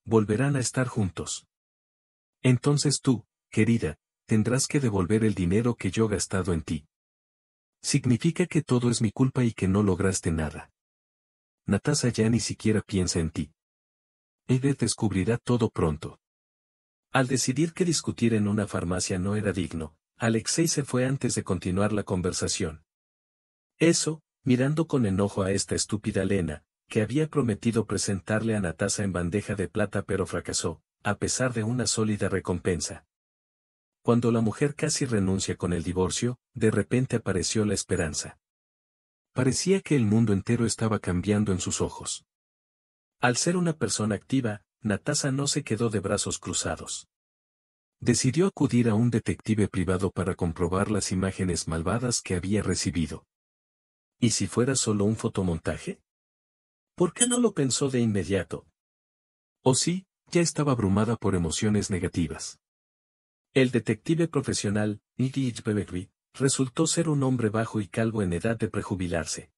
[SPEAKER 1] Volverán a estar juntos. Entonces tú, querida, tendrás que devolver el dinero que yo he gastado en ti. Significa que todo es mi culpa y que no lograste nada. Natasa ya ni siquiera piensa en ti. Edith descubrirá todo pronto. Al decidir que discutir en una farmacia no era digno, Alexei se fue antes de continuar la conversación. Eso, mirando con enojo a esta estúpida Lena, que había prometido presentarle a Natasa en bandeja de plata pero fracasó, a pesar de una sólida recompensa. Cuando la mujer casi renuncia con el divorcio, de repente apareció la esperanza. Parecía que el mundo entero estaba cambiando en sus ojos. Al ser una persona activa, Natasa no se quedó de brazos cruzados. Decidió acudir a un detective privado para comprobar las imágenes malvadas que había recibido. ¿Y si fuera solo un fotomontaje? ¿Por qué no lo pensó de inmediato? O sí, ya estaba abrumada por emociones negativas. El detective profesional, Iggy Beverly, resultó ser un hombre bajo y calvo en edad de prejubilarse.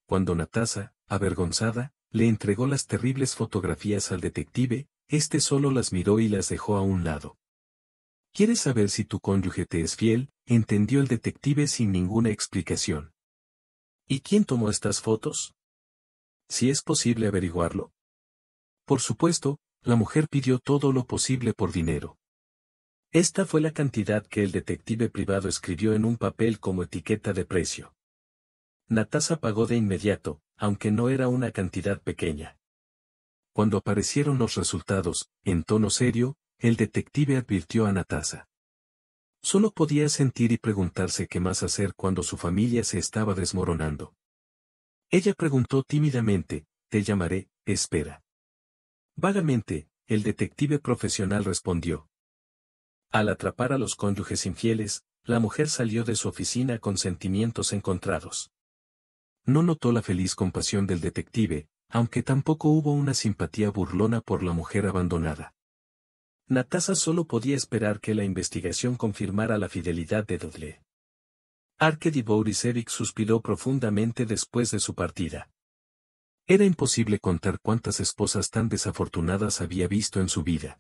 [SPEAKER 1] Cuando Natasa, avergonzada, le entregó las terribles fotografías al detective, este solo las miró y las dejó a un lado. ¿Quieres saber si tu cónyuge te es fiel?, entendió el detective sin ninguna explicación. ¿Y quién tomó estas fotos? Si es posible averiguarlo. Por supuesto, la mujer pidió todo lo posible por dinero. Esta fue la cantidad que el detective privado escribió en un papel como etiqueta de precio. Natasha pagó de inmediato, aunque no era una cantidad pequeña. Cuando aparecieron los resultados, en tono serio, el detective advirtió a Natasha. Solo podía sentir y preguntarse qué más hacer cuando su familia se estaba desmoronando. Ella preguntó tímidamente, «Te llamaré, espera». Vagamente, el detective profesional respondió. Al atrapar a los cónyuges infieles, la mujer salió de su oficina con sentimientos encontrados. No notó la feliz compasión del detective, aunque tampoco hubo una simpatía burlona por la mujer abandonada. Natasha solo podía esperar que la investigación confirmara la fidelidad de Dudley. Arkady Borisevich suspiró profundamente después de su partida. Era imposible contar cuántas esposas tan desafortunadas había visto en su vida.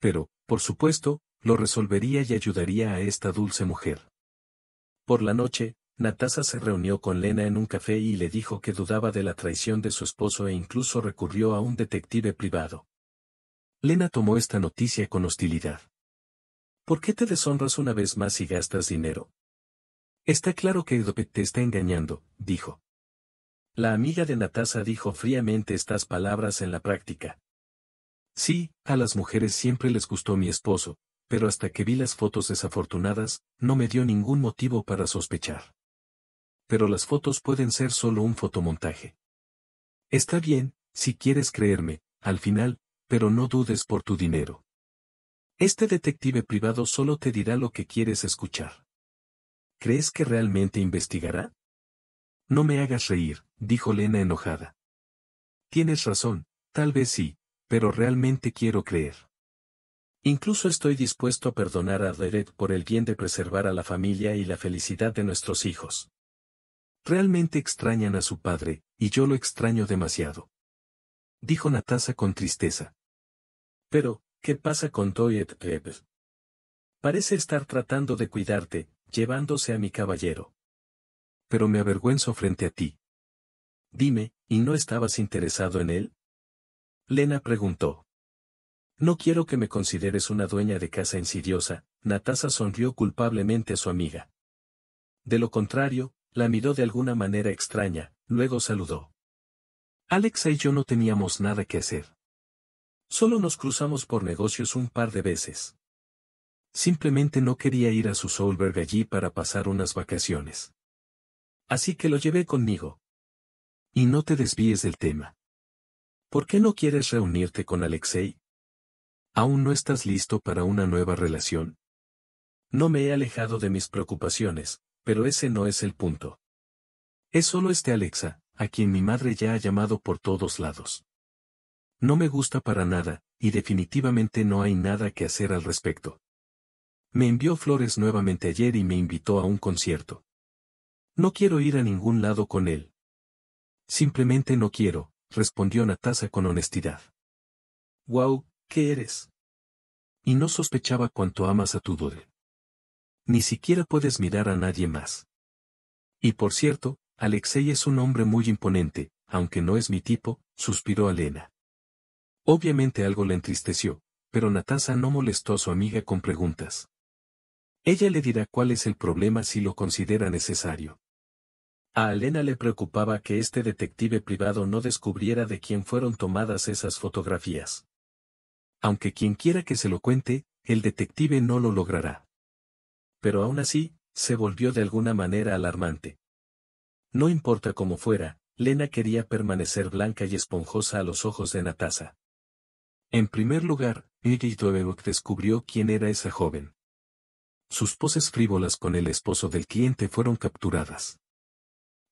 [SPEAKER 1] Pero, por supuesto, lo resolvería y ayudaría a esta dulce mujer. Por la noche, Natasha se reunió con Lena en un café y le dijo que dudaba de la traición de su esposo e incluso recurrió a un detective privado. Lena tomó esta noticia con hostilidad. ¿Por qué te deshonras una vez más y gastas dinero? Está claro que Edopet te está engañando, dijo. La amiga de Natasha dijo fríamente estas palabras en la práctica. Sí, a las mujeres siempre les gustó mi esposo, pero hasta que vi las fotos desafortunadas, no me dio ningún motivo para sospechar. Pero las fotos pueden ser solo un fotomontaje. Está bien, si quieres creerme, al final, pero no dudes por tu dinero. Este detective privado solo te dirá lo que quieres escuchar. ¿Crees que realmente investigará? No me hagas reír, dijo Lena enojada. Tienes razón, tal vez sí, pero realmente quiero creer. Incluso estoy dispuesto a perdonar a Derek por el bien de preservar a la familia y la felicidad de nuestros hijos. Realmente extrañan a su padre, y yo lo extraño demasiado. Dijo Natasha con tristeza. Pero, ¿qué pasa con Toyet Pepper? Parece estar tratando de cuidarte, llevándose a mi caballero. Pero me avergüenzo frente a ti. Dime, ¿y no estabas interesado en él? Lena preguntó. No quiero que me consideres una dueña de casa insidiosa, Natasha sonrió culpablemente a su amiga. De lo contrario, la miró de alguna manera extraña, luego saludó. Alexa y yo no teníamos nada que hacer. Solo nos cruzamos por negocios un par de veces. Simplemente no quería ir a su Solberg allí para pasar unas vacaciones. Así que lo llevé conmigo. Y no te desvíes del tema. ¿Por qué no quieres reunirte con Alexei? ¿Aún no estás listo para una nueva relación? No me he alejado de mis preocupaciones, pero ese no es el punto. Es solo Alexa, a quien mi madre ya ha llamado por todos lados. No me gusta para nada, y definitivamente no hay nada que hacer al respecto. Me envió flores nuevamente ayer y me invitó a un concierto. No quiero ir a ningún lado con él. Simplemente no quiero, respondió Natasha con honestidad. Wow, ¿qué eres? Y no sospechaba cuánto amas a tu Dore. Ni siquiera puedes mirar a nadie más. Y por cierto, Alexei es un hombre muy imponente, aunque no es mi tipo, suspiró Lena. Obviamente algo le entristeció, pero Natasha no molestó a su amiga con preguntas. Ella le dirá cuál es el problema si lo considera necesario. A Elena le preocupaba que este detective privado no descubriera de quién fueron tomadas esas fotografías. Aunque quien quiera que se lo cuente, el detective no lo logrará. Pero aún así, se volvió de alguna manera alarmante. No importa cómo fuera, Lena quería permanecer blanca y esponjosa a los ojos de Natasha. En primer lugar, Edith descubrió quién era esa joven. Sus poses frívolas con el esposo del cliente fueron capturadas.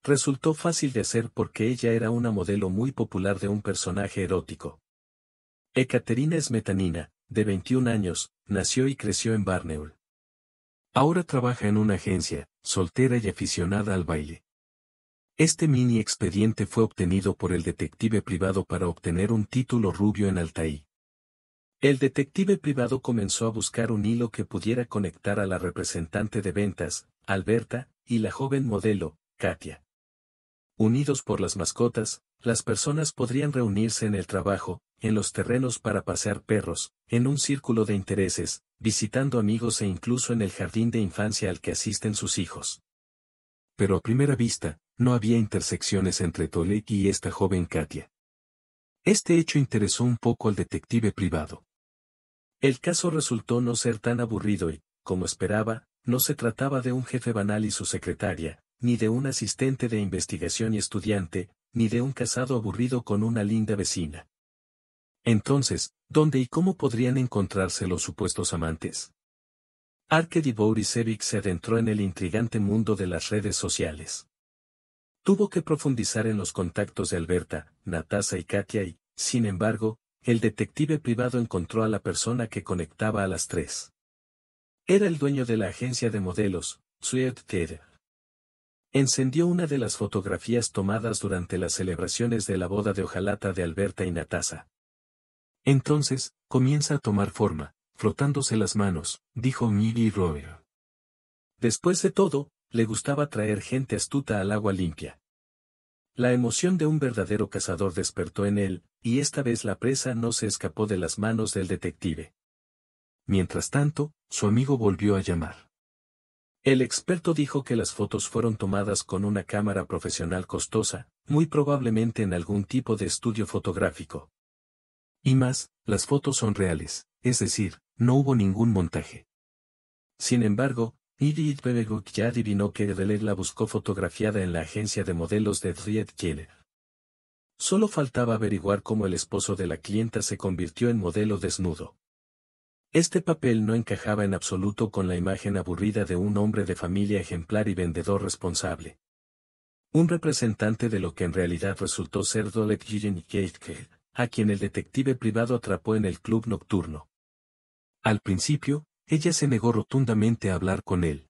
[SPEAKER 1] Resultó fácil de hacer porque ella era una modelo muy popular de un personaje erótico. Ekaterina Smetanina, de 21 años, nació y creció en Barneul. Ahora trabaja en una agencia, soltera y aficionada al baile. Este mini expediente fue obtenido por el detective privado para obtener un título rubio en Altaí. El detective privado comenzó a buscar un hilo que pudiera conectar a la representante de ventas, Alberta, y la joven modelo, Katia. Unidos por las mascotas, las personas podrían reunirse en el trabajo, en los terrenos para pasear perros, en un círculo de intereses, visitando amigos e incluso en el jardín de infancia al que asisten sus hijos. Pero a primera vista, no había intersecciones entre Tolik y esta joven Katia. Este hecho interesó un poco al detective privado. El caso resultó no ser tan aburrido y, como esperaba, no se trataba de un jefe banal y su secretaria, ni de un asistente de investigación y estudiante, ni de un casado aburrido con una linda vecina. Entonces, ¿dónde y cómo podrían encontrarse los supuestos amantes? Arkady Borisevich se adentró en el intrigante mundo de las redes sociales. Tuvo que profundizar en los contactos de Alberta, Natasha y Katia y, sin embargo, el detective privado encontró a la persona que conectaba a las tres. Era el dueño de la agencia de modelos, Sweet Theater. Encendió una de las fotografías tomadas durante las celebraciones de la boda de hojalata de Alberta y Natasha. Entonces, comienza a tomar forma, frotándose las manos, dijo Miri Roer. Después de todo, le gustaba traer gente astuta al agua limpia. La emoción de un verdadero cazador despertó en él, y esta vez la presa no se escapó de las manos del detective. Mientras tanto, su amigo volvió a llamar. El experto dijo que las fotos fueron tomadas con una cámara profesional costosa, muy probablemente en algún tipo de estudio fotográfico. Y más, las fotos son reales, es decir, no hubo ningún montaje. Sin embargo, Edith Bebeguk ya adivinó que Deler la buscó fotografiada en la agencia de modelos de Riet Keller. Solo faltaba averiguar cómo el esposo de la clienta se convirtió en modelo desnudo. Este papel no encajaba en absoluto con la imagen aburrida de un hombre de familia ejemplar y vendedor responsable. Un representante de lo que en realidad resultó ser Dolek Yujin Keitke, a quien el detective privado atrapó en el club nocturno. Al principio, ella se negó rotundamente a hablar con él.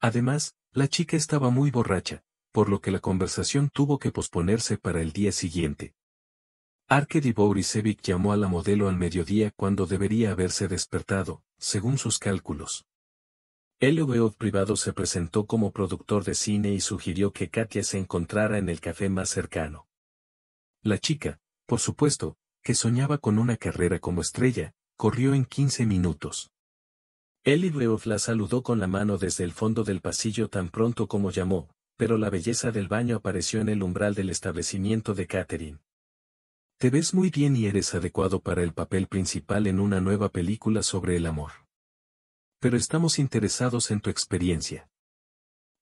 [SPEAKER 1] Además, la chica estaba muy borracha, por lo que la conversación tuvo que posponerse para el día siguiente. Arkady Borisevich llamó a la modelo al mediodía cuando debería haberse despertado, según sus cálculos. El LVO privado se presentó como productor de cine y sugirió que Katia se encontrara en el café más cercano. La chica, por supuesto, que soñaba con una carrera como estrella, corrió en 15 minutos. Eliveov la saludó con la mano desde el fondo del pasillo tan pronto como llamó, pero la belleza del baño apareció en el umbral del establecimiento de Catherine. Te ves muy bien y eres adecuado para el papel principal en una nueva película sobre el amor. Pero estamos interesados en tu experiencia.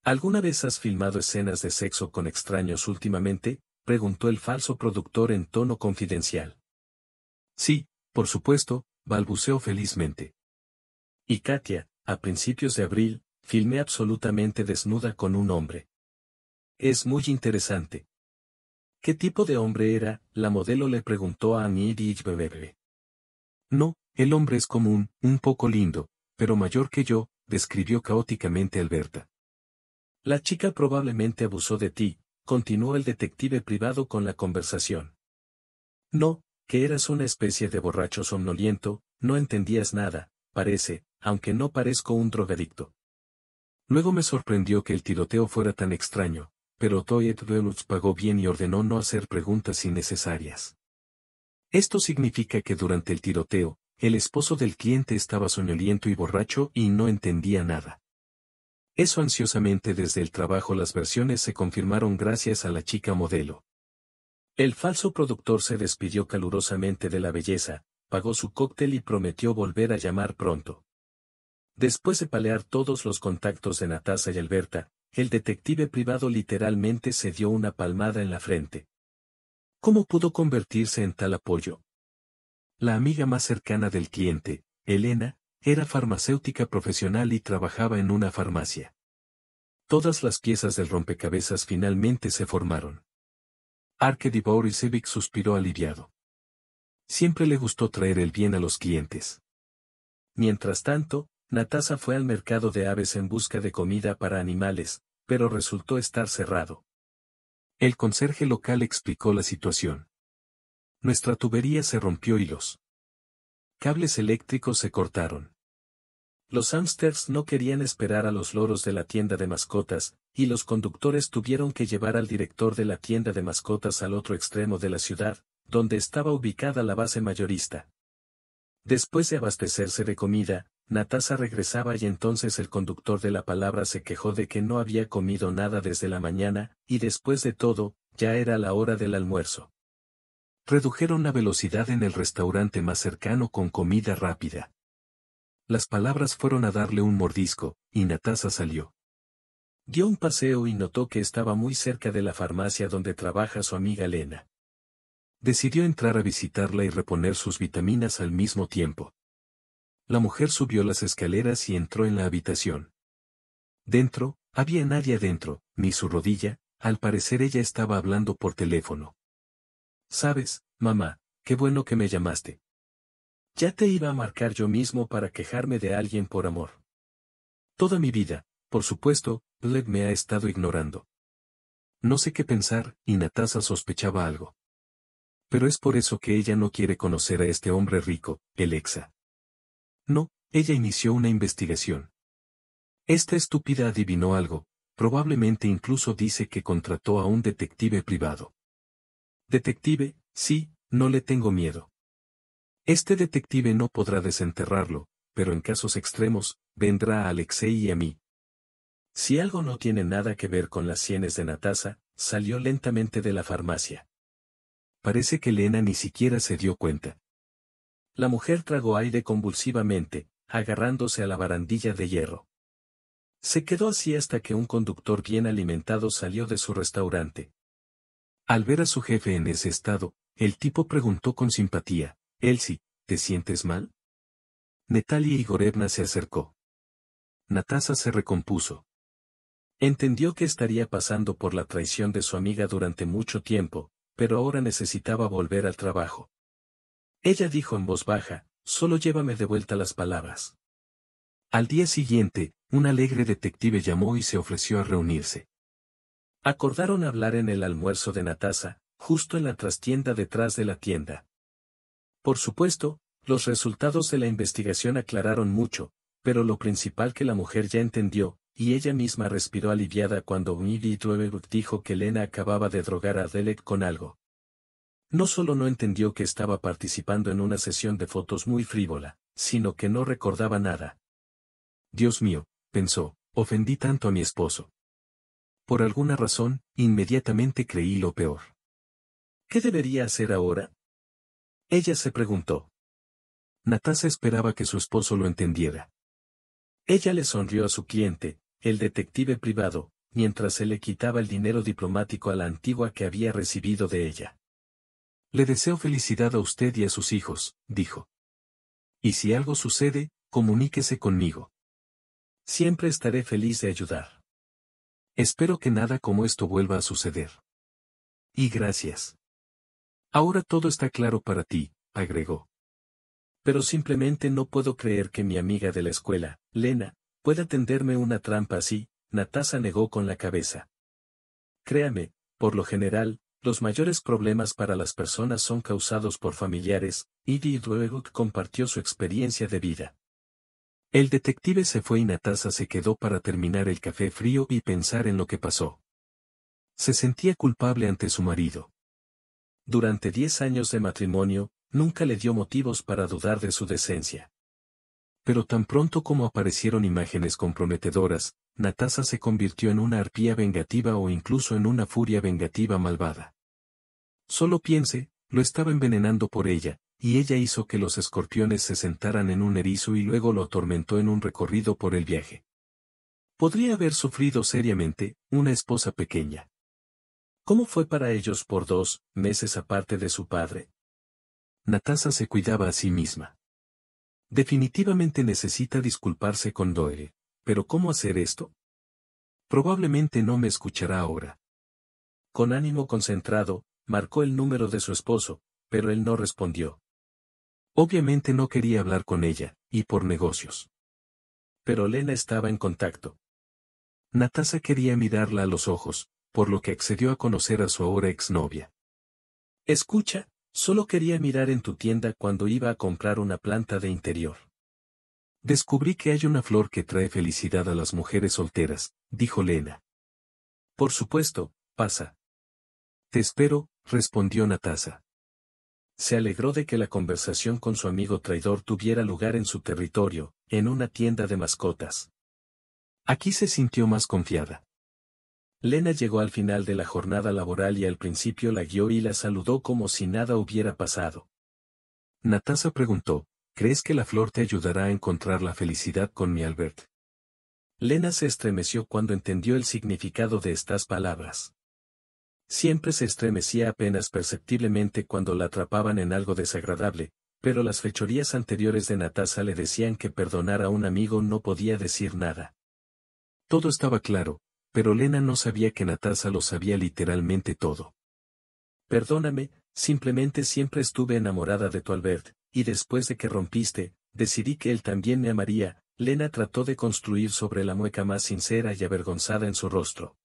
[SPEAKER 1] ¿Alguna vez has filmado escenas de sexo con extraños últimamente?, preguntó el falso productor en tono confidencial. Sí, por supuesto, balbuceó felizmente. Y Katia, a principios de abril, filmé absolutamente desnuda con un hombre. Es muy interesante. ¿Qué tipo de hombre era?, la modelo le preguntó a Annie Bebebe. No, el hombre es común, un poco lindo, pero mayor que yo, describió caóticamente Alberta. La chica probablemente abusó de ti, continuó el detective privado con la conversación. No, que eras una especie de borracho somnoliento, no entendías nada, parece, aunque no parezco un drogadicto. Luego me sorprendió que el tiroteo fuera tan extraño, pero Toyet Veluch pagó bien y ordenó no hacer preguntas innecesarias. Esto significa que durante el tiroteo, el esposo del cliente estaba soñoliento y borracho y no entendía nada. Eso ansiosamente desde el trabajo las versiones se confirmaron gracias a la chica modelo. El falso productor se despidió calurosamente de la belleza, pagó su cóctel y prometió volver a llamar pronto. Después de palear todos los contactos de Natasha y Alberta, el detective privado literalmente se dio una palmada en la frente. ¿Cómo pudo convertirse en tal apoyo? La amiga más cercana del cliente, Elena, era farmacéutica profesional y trabajaba en una farmacia. Todas las piezas del rompecabezas finalmente se formaron. Arkady Borisevich suspiró aliviado. Siempre le gustó traer el bien a los clientes. Mientras tanto, Natasha fue al mercado de aves en busca de comida para animales, pero resultó estar cerrado. El conserje local explicó la situación. Nuestra tubería se rompió y los cables eléctricos se cortaron. Los hámsters no querían esperar a los loros de la tienda de mascotas, y los conductores tuvieron que llevar al director de la tienda de mascotas al otro extremo de la ciudad, donde estaba ubicada la base mayorista. Después de abastecerse de comida, Natasha regresaba y entonces el conductor de la palabra se quejó de que no había comido nada desde la mañana, y después de todo, ya era la hora del almuerzo. Redujeron la velocidad en el restaurante más cercano con comida rápida. Las palabras fueron a darle un mordisco, y Natasha salió. Dio un paseo y notó que estaba muy cerca de la farmacia donde trabaja su amiga Lena. Decidió entrar a visitarla y reponer sus vitaminas al mismo tiempo. La mujer subió las escaleras y entró en la habitación. Dentro, había nadie adentro, ni su rodilla, al parecer ella estaba hablando por teléfono. «¿Sabes, mamá, qué bueno que me llamaste? Ya te iba a marcar yo mismo para quejarme de alguien por amor. Toda mi vida, por supuesto, Lev me ha estado ignorando. No sé qué pensar», y Natasha sospechaba algo. Pero es por eso que ella no quiere conocer a este hombre rico, el Exa. No, ella inició una investigación. Esta estúpida adivinó algo, probablemente incluso dice que contrató a un detective privado. Detective, sí, no le tengo miedo. Este detective no podrá desenterrarlo, pero en casos extremos, vendrá a Alexei y a mí. Si algo no tiene nada que ver con las sienes de Natasha, salió lentamente de la farmacia. Parece que Lena ni siquiera se dio cuenta. La mujer tragó aire convulsivamente, agarrándose a la barandilla de hierro. Se quedó así hasta que un conductor bien alimentado salió de su restaurante. Al ver a su jefe en ese estado, el tipo preguntó con simpatía, «Elsie, ¿te sientes mal?» Natalia Igorevna se acercó. Natasha se recompuso. Entendió que estaría pasando por la traición de su amiga durante mucho tiempo, pero ahora necesitaba volver al trabajo. Ella dijo en voz baja, «Solo llévame de vuelta las palabras». Al día siguiente, un alegre detective llamó y se ofreció a reunirse. Acordaron hablar en el almuerzo de Natasha, justo en la trastienda detrás de la tienda. Por supuesto, los resultados de la investigación aclararon mucho, pero lo principal que la mujer ya entendió, y ella misma respiró aliviada cuando Miri Dweberg dijo que Lena acababa de drogar a Delek con algo. No solo no entendió que estaba participando en una sesión de fotos muy frívola, sino que no recordaba nada. Dios mío, pensó, ofendí tanto a mi esposo. Por alguna razón, inmediatamente creí lo peor. ¿Qué debería hacer ahora? Ella se preguntó. Natasha esperaba que su esposo lo entendiera. Ella le sonrió a su cliente, el detective privado, mientras se le quitaba el dinero diplomático a la antigua que había recibido de ella. «Le deseo felicidad a usted y a sus hijos», dijo. «Y si algo sucede, comuníquese conmigo. Siempre estaré feliz de ayudar. Espero que nada como esto vuelva a suceder. Y gracias. Ahora todo está claro para ti», agregó. «Pero simplemente no puedo creer que mi amiga de la escuela, Lena, pueda tenderme una trampa así», Natasha negó con la cabeza. «Créame, por lo general, los mayores problemas para las personas son causados por familiares», y luego compartió su experiencia de vida. El detective se fue y Natasha se quedó para terminar el café frío y pensar en lo que pasó. Se sentía culpable ante su marido. Durante 10 años de matrimonio, nunca le dio motivos para dudar de su decencia. Pero tan pronto como aparecieron imágenes comprometedoras, Natasha se convirtió en una arpía vengativa o incluso en una furia vengativa malvada. Solo piense, lo estaba envenenando por ella, y ella hizo que los escorpiones se sentaran en un erizo y luego lo atormentó en un recorrido por el viaje. Podría haber sufrido seriamente, una esposa pequeña. ¿Cómo fue para ellos por 2 meses aparte de su padre? Natasha se cuidaba a sí misma. Definitivamente necesita disculparse con Doyle, pero ¿cómo hacer esto? Probablemente no me escuchará ahora. Con ánimo concentrado, marcó el número de su esposo, pero él no respondió. Obviamente no quería hablar con ella, y por negocios. Pero Lena estaba en contacto. Natasha quería mirarla a los ojos, por lo que accedió a conocer a su ahora exnovia. «Escucha, solo quería mirar en tu tienda cuando iba a comprar una planta de interior. Descubrí que hay una flor que trae felicidad a las mujeres solteras, dijo Lena. Por supuesto, pasa. Te espero, respondió Natasa. Se alegró de que la conversación con su amigo traidor tuviera lugar en su territorio, en una tienda de mascotas. Aquí se sintió más confiada. Lena llegó al final de la jornada laboral y al principio la guió y la saludó como si nada hubiera pasado. Natasa preguntó, ¿crees que la flor te ayudará a encontrar la felicidad con mi Albert? Lena se estremeció cuando entendió el significado de estas palabras. Siempre se estremecía apenas perceptiblemente cuando la atrapaban en algo desagradable, pero las fechorías anteriores de Natasa le decían que perdonar a un amigo no podía decir nada. Todo estaba claro, pero Lena no sabía que Natasa lo sabía literalmente todo. Perdóname, simplemente siempre estuve enamorada de tu Albert, y después de que rompiste, decidí que él también me amaría. Lena trató de construir sobre la mueca más sincera y avergonzada en su rostro.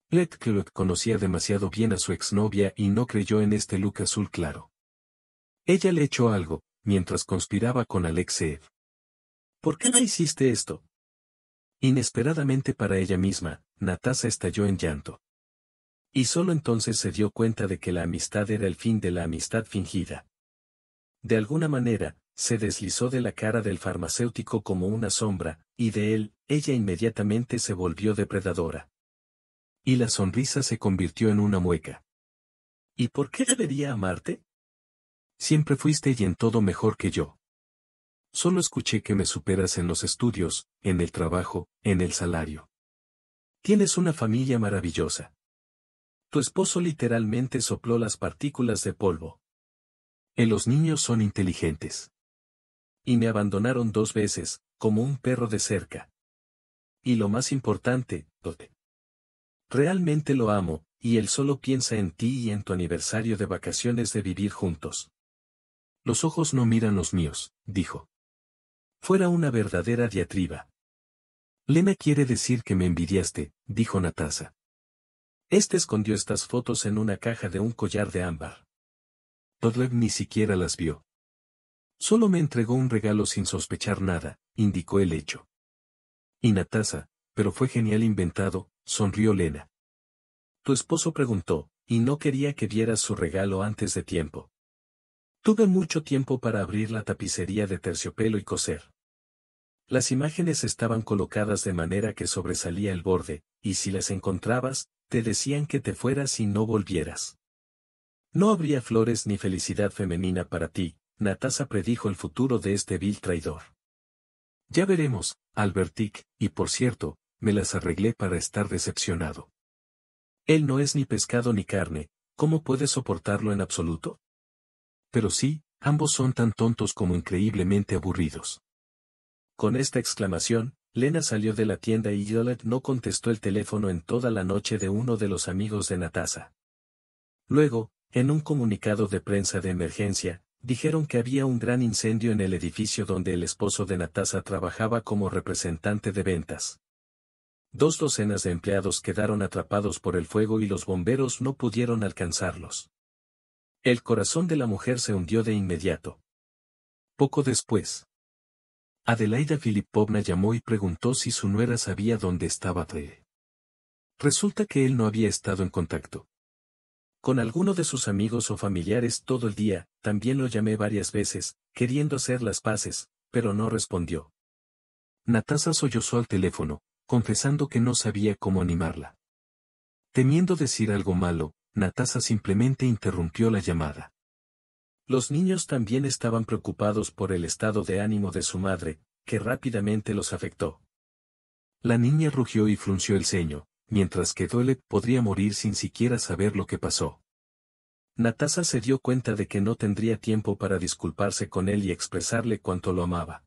[SPEAKER 1] Letclub conocía demasiado bien a su exnovia y no creyó en este look azul claro. Ella le echó algo, mientras conspiraba con Alexeev. ¿Por qué no hiciste esto? Inesperadamente para ella misma, Natasa estalló en llanto. Y solo entonces se dio cuenta de que la amistad era el fin de la amistad fingida. De alguna manera, se deslizó de la cara del farmacéutico como una sombra, y de él, ella inmediatamente se volvió depredadora. Y la sonrisa se convirtió en una mueca. ¿Y por qué debería amarte? Siempre fuiste y en todo mejor que yo. Solo escuché que me superas en los estudios, en el trabajo, en el salario. Tienes una familia maravillosa. Tu esposo literalmente sopló las partículas de polvo. Los niños son inteligentes. Y me abandonaron 2 veces, como un perro de cerca. Y lo más importante, Tote. Realmente lo amo, y él solo piensa en ti y en tu aniversario de vacaciones de vivir juntos. Los ojos no miran los míos, dijo. Fuera una verdadera diatriba. Lena quiere decir que me envidiaste, dijo Natasa. Este escondió estas fotos en una caja de un collar de ámbar. Todlev ni siquiera las vio. Solo me entregó un regalo sin sospechar nada, indicó el hecho. Y Natasa, pero fue genial inventado, sonrió Lena. Tu esposo preguntó, y no quería que vieras su regalo antes de tiempo. Tuve mucho tiempo para abrir la tapicería de terciopelo y coser. Las imágenes estaban colocadas de manera que sobresalía el borde, y si las encontrabas, te decían que te fueras y no volvieras. No habría flores ni felicidad femenina para ti, Natasa predijo el futuro de este vil traidor. Ya veremos, Albertic, y por cierto, me las arreglé para estar decepcionado. Él no es ni pescado ni carne, ¿cómo puedes soportarlo en absoluto? Pero sí, ambos son tan tontos como increíblemente aburridos. Con esta exclamación, Lena salió de la tienda y Yolet no contestó el teléfono en toda la noche de uno de los amigos de Natasa. Luego, en un comunicado de prensa de emergencia, dijeron que había un gran incendio en el edificio donde el esposo de Natasa trabajaba como representante de ventas. 2 docenas de empleados quedaron atrapados por el fuego y los bomberos no pudieron alcanzarlos. El corazón de la mujer se hundió de inmediato. Poco después, Adelaida Filipovna llamó y preguntó si su nuera sabía dónde estaba Tree. Resulta que él no había estado en contacto con alguno de sus amigos o familiares todo el día. También lo llamé varias veces, queriendo hacer las paces, pero no respondió. Natasa sollozó al teléfono, confesando que no sabía cómo animarla. Temiendo decir algo malo, Natasa simplemente interrumpió la llamada. Los niños también estaban preocupados por el estado de ánimo de su madre, que rápidamente los afectó. La niña rugió y frunció el ceño, mientras que Dolet podría morir sin siquiera saber lo que pasó. Natasa se dio cuenta de que no tendría tiempo para disculparse con él y expresarle cuánto lo amaba.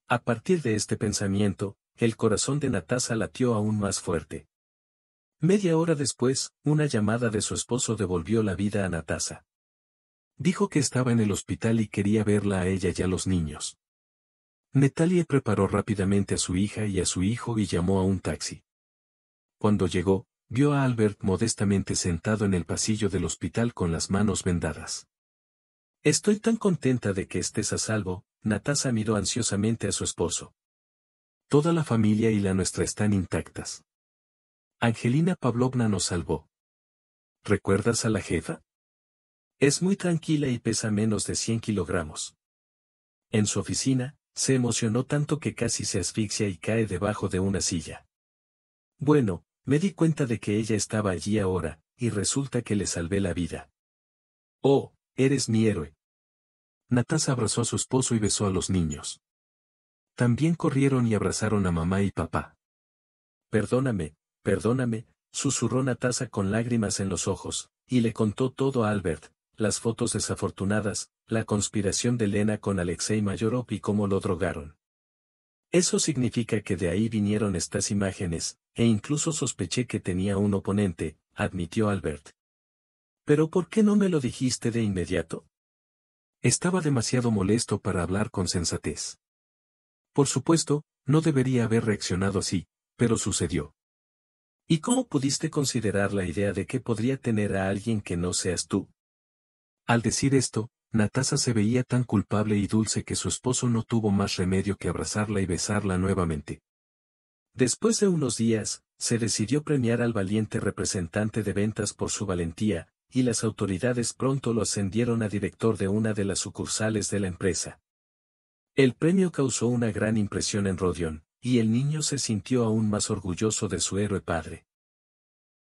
[SPEAKER 1] A partir de este pensamiento, el corazón de Natasa latió aún más fuerte. Media hora después, una llamada de su esposo devolvió la vida a Natasa. Dijo que estaba en el hospital y quería verla a ella y a los niños. Natalie preparó rápidamente a su hija y a su hijo y llamó a un taxi. Cuando llegó, vio a Albert modestamente sentado en el pasillo del hospital con las manos vendadas. Estoy tan contenta de que estés a salvo, Natasa miró ansiosamente a su esposo. Toda la familia y la nuestra están intactas. Angelina Pavlovna nos salvó. ¿Recuerdas a la jefa? Es muy tranquila y pesa menos de 100 kilogramos. En su oficina, se emocionó tanto que casi se asfixia y cae debajo de una silla. Bueno, me di cuenta de que ella estaba allí ahora, y resulta que le salvé la vida. Oh, eres mi héroe. Natasa abrazó a su esposo y besó a los niños. También corrieron y abrazaron a mamá y papá. Perdóname, perdóname, susurró Natasa con lágrimas en los ojos, y le contó todo a Albert, las fotos desafortunadas, la conspiración de Lena con Alexei Mayorov y cómo lo drogaron. Eso significa que de ahí vinieron estas imágenes, e incluso sospeché que tenía un oponente, admitió Albert. ¿Pero por qué no me lo dijiste de inmediato? Estaba demasiado molesto para hablar con sensatez. Por supuesto, no debería haber reaccionado así, pero sucedió. ¿Y cómo pudiste considerar la idea de que podría tener a alguien que no seas tú? Al decir esto, Natasa se veía tan culpable y dulce que su esposo no tuvo más remedio que abrazarla y besarla nuevamente. Después de unos días, se decidió premiar al valiente representante de ventas por su valentía, y las autoridades pronto lo ascendieron a director de una de las sucursales de la empresa. El premio causó una gran impresión en Rodion, y el niño se sintió aún más orgulloso de su héroe padre.